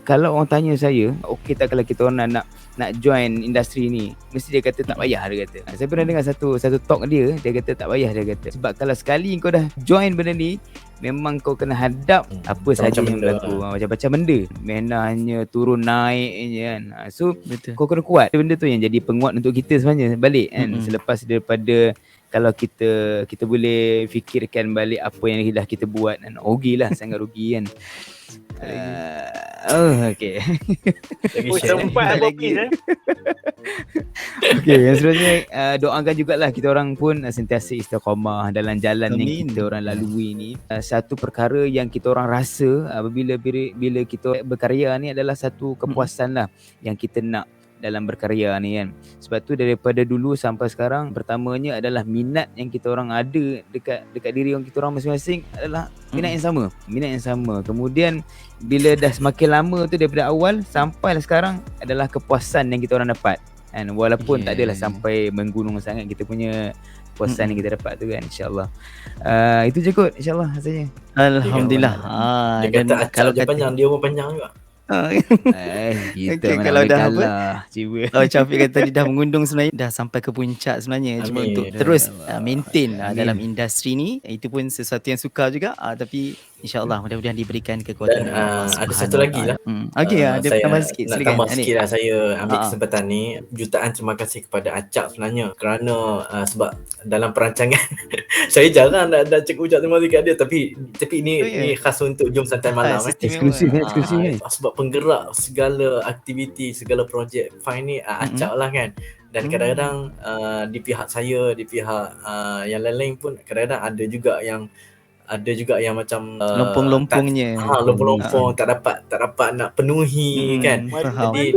kalau orang tanya saya, okey tak kalau kita orang nak join industri ni, mesti dia kata tak payah, dia kata. Saya pernah dengar satu talk dia kata tak payah, dia kata. Sebab kalau sekali kau dah join benda ni, memang kau kena hadap apa saja yang benda. berlaku, macam-macam benda. Menahnya turun naik je kan. So Betul. kau kena kuat. Benda tu yang jadi penguat untuk kita sebenarnya balik kan. Selepas daripada kalau kita boleh fikirkan balik apa yang dah kita buat kan, rugilah, sangat rugi kan. Okay. Lagi Oh, share. sempat Lagi. habis Okay, yang seterusnya doakan jugalah kita orang pun sentiasa istiqamah dalam jalan yang Amin. kita orang lalui ni. Satu perkara yang kita orang rasa bila kita berkarya ni adalah satu kepuasan lah yang kita nak dalam berkarya ni kan. Sebab tu daripada dulu sampai sekarang, pertamanya adalah minat yang kita orang ada dekat diri orang kita orang masing-masing adalah minat yang sama. Kemudian bila dah semakin lama tu daripada awal sampai sekarang adalah kepuasan yang kita orang dapat kan, walaupun tak adalah sampai menggunung sangat kita punya kepuasan yang kita dapat tu kan, insyaAllah. Itu je kot, insyaAllah rasanya. Alhamdulillah. Dia kata acak je panjang, dia pun panjang juga. Kita Okay, kalau dah apa? Ciba. Oh, Syafiq kata tadi dah mengundung sebenarnya, dah sampai ke puncak sebenarnya. Cuma Amin. untuk terus maintain Amin. dalam industri ni, itu pun sesuatu yang sukar juga. Tapi insyaAllah mudah-mudahan diberikan kekuatan. Dan Allah ada Subhanahu satu Wa lagi Ta'ala. lah. Okey, ada Saya tambah sikit. nak Silakan. tambah Anik. sikit lah, saya ambil Ah. kesempatan ni. Jutaan terima kasih kepada Acak sebenarnya, kerana sebab dalam perancangan saya jarang nak cakap ucap terima kasih kat dia, tapi ni Oh, ya. ni khas untuk Jom Santai Malam Eksklusif ni. sebab penggerak segala aktiviti, segala projek Fine ni Acak lah kan. Dan kadang-kadang di pihak saya, di pihak yang lain-lain pun kadang-kadang ada juga yang macam Lompong-lompongnya. lompong-lompong tak dapat nak penuhi kan. Faham. Jadi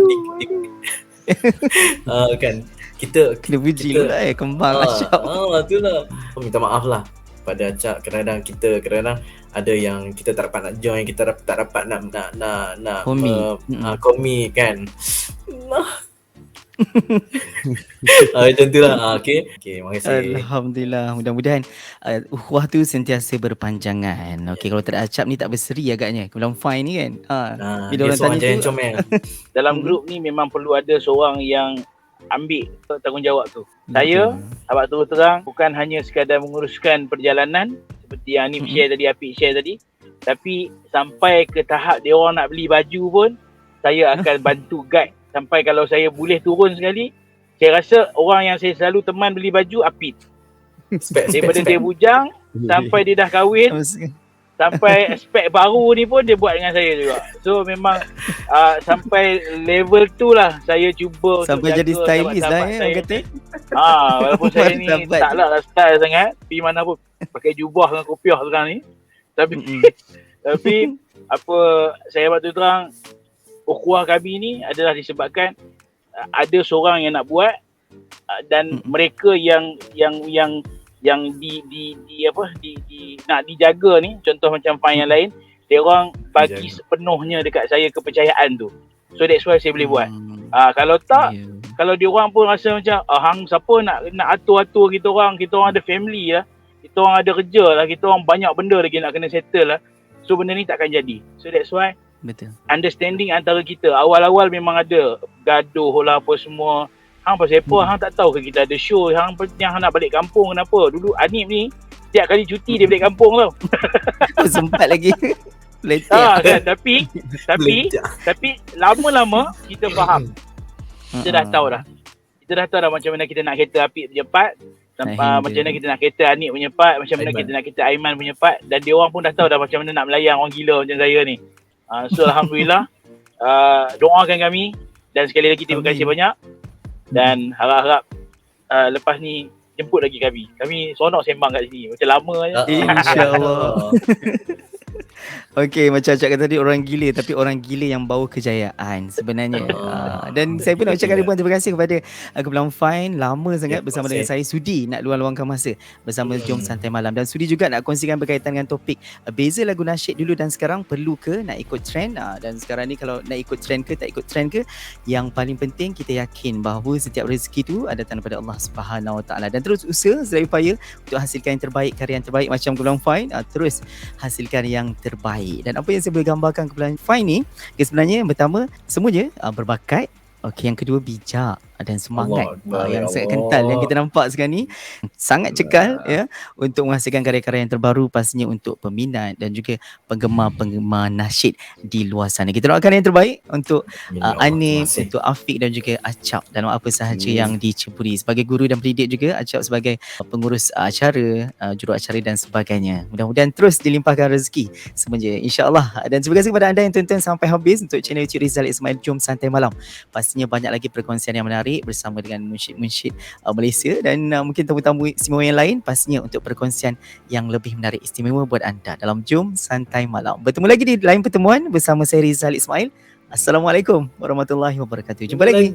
kan kita Kena puji dulu lah kembang Asyap. itulah. Minta maaf lah pada Acak, kadang-kadang ada yang kita tak dapat nak join, kita tak dapat nak Komi. komi kan. Macam tu lah. Okay, terima kasih. Alhamdulillah. Mudah-mudahan ukhuwah tu sentiasa berpanjangan. Okey, kalau tak ada Acap ni tak berseri agaknya. Kalau Fine ni kan. Bila Dia orang seorang tanya giant tu, comel. Dalam grup ni memang perlu ada seorang yang ambil tanggungjawab tu. Saya, sahabat terus terang, bukan hanya sekadar menguruskan perjalanan seperti yang Anip share tadi, Apik share tadi, tapi sampai ke tahap dia orang nak beli baju pun, saya akan bantu guide. Sampai kalau saya boleh turun sekali, saya rasa orang yang saya selalu teman beli baju Apit. Daripada dia bujang sampai dia dah kahwin, sampai spek baru ni pun dia buat dengan saya juga. So memang sampai level tu lah saya cuba sampai untuk jadi jaga stylist lah sahabat-sahabat orang saya kata. ni. Walaupun saya ni Sahabat. taklah style sangat, pergi mana pun pakai jubah dengan kopiah sekarang ni. Tapi apa saya waktu terang, ukhuwah kami ni adalah disebabkan ada seorang yang nak buat dan mereka yang yang nak dijaga ni, contoh macam fine yang lain, dia orang bagi sepenuhnya dekat saya kepercayaan tu. So that's why saya boleh buat. Kalau tak, kalau dia orang pun rasa macam hang siapa nak atur-atur kita orang ada family lah, kita orang ada kerja lah, kita orang banyak benda lagi nak kena settle lah. So benda ni takkan jadi. So that's why Betul. understanding antara kita awal-awal memang ada gaduh lah apa semua. Hang pasal apa? Hang tak tahu ke kita ada show? Hang nak balik kampung kenapa? Dulu Anip ni setiap kali cuti dia balik kampung tau. Sempat lagi. Letak. Kan? Tapi lama-lama kita faham. Kita dah tahu dah. Kita dah tahu dah macam mana kita nak kereta Apik punya part, macam mana kita nak kereta Anip punya part, macam mana kita nak kereta Aiman punya part, dan dia orang pun dah tahu dah macam mana nak melayang orang gila macam saya ni. So alhamdulillah, doakan kami dan sekali lagi terima kasih banyak, dan harap-harap lepas ni jemput lagi kami. Kami seronok sembang kat sini macam lama je. InsyaAllah. Okey, macam Acap kata tadi, orang gila, tapi orang gila yang bawa kejayaan sebenarnya. Dan saya pun nak ucapkan ribuan terima kasih kepada Kumpulan Fine, lama sangat bersama dengan saya, sudi nak luangkan masa bersama Jom Santai Malam, dan sudi juga nak kongsikan berkaitan dengan topik beza lagu nasyid dulu dan sekarang, perlu ke nak ikut trend, dan sekarang ni kalau nak ikut trend ke tak ikut trend ke, yang paling penting kita yakin bahawa setiap rezeki tu ada daripada Allah Subhanahu Wa Taala, dan terus usaha sedaya upaya untuk hasilkan yang terbaik, karya yang terbaik macam Kumpulan Fine, terus hasilkan yang terbaik. Dan apa yang saya boleh gambarkan Kumpulan Fine ni, sebenarnya yang pertama semuanya berbakat. Okey, yang kedua bijak dan semangat yang sangat kental yang kita nampak sekarang ni, sangat cekal ya untuk menghasilkan karya-karya yang terbaru, pastinya untuk peminat dan juga penggemar-penggemar nasyid di luar sana. Kita doakan yang terbaik untuk Anip, untuk Afiq dan juga Acap, dan apa sahaja yang diceburi. Sebagai guru dan pendidik juga, Acap sebagai pengurus acara, juruacara dan sebagainya. Mudah-mudahan terus dilimpahkan rezeki semuanya, insya-Allah. Dan terima kasih kepada anda yang tonton sampai habis untuk channel YouTube Rizal Ismail Jom Santai Malam. Pastinya banyak lagi perkongsian yang menarik bersama dengan munsyid-munsyid Malaysia, dan mungkin tamu-tamu istimewa yang lain, pastinya untuk perkongsian yang lebih menarik istimewa buat anda dalam Jom Santai Malam. Bertemu lagi di lain pertemuan bersama saya Rizal Ismail. Assalamualaikum warahmatullahi wabarakatuh. Jumpa lagi.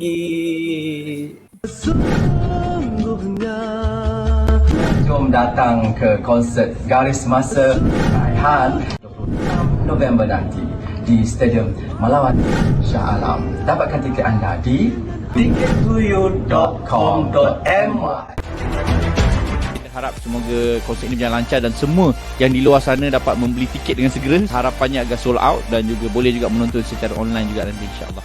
Jom datang ke konsert Garis Masa Raihan 26 November nanti di Stadium Malawat Shah Alam. Dapatkan tiket anda di tickettoyou.com.my. Kita harap semoga konsert ini berjalan lancar dan semua yang di luar sana dapat membeli tiket dengan segera. Harapannya agar sold out, dan juga boleh juga menonton secara online juga nanti, insya-Allah.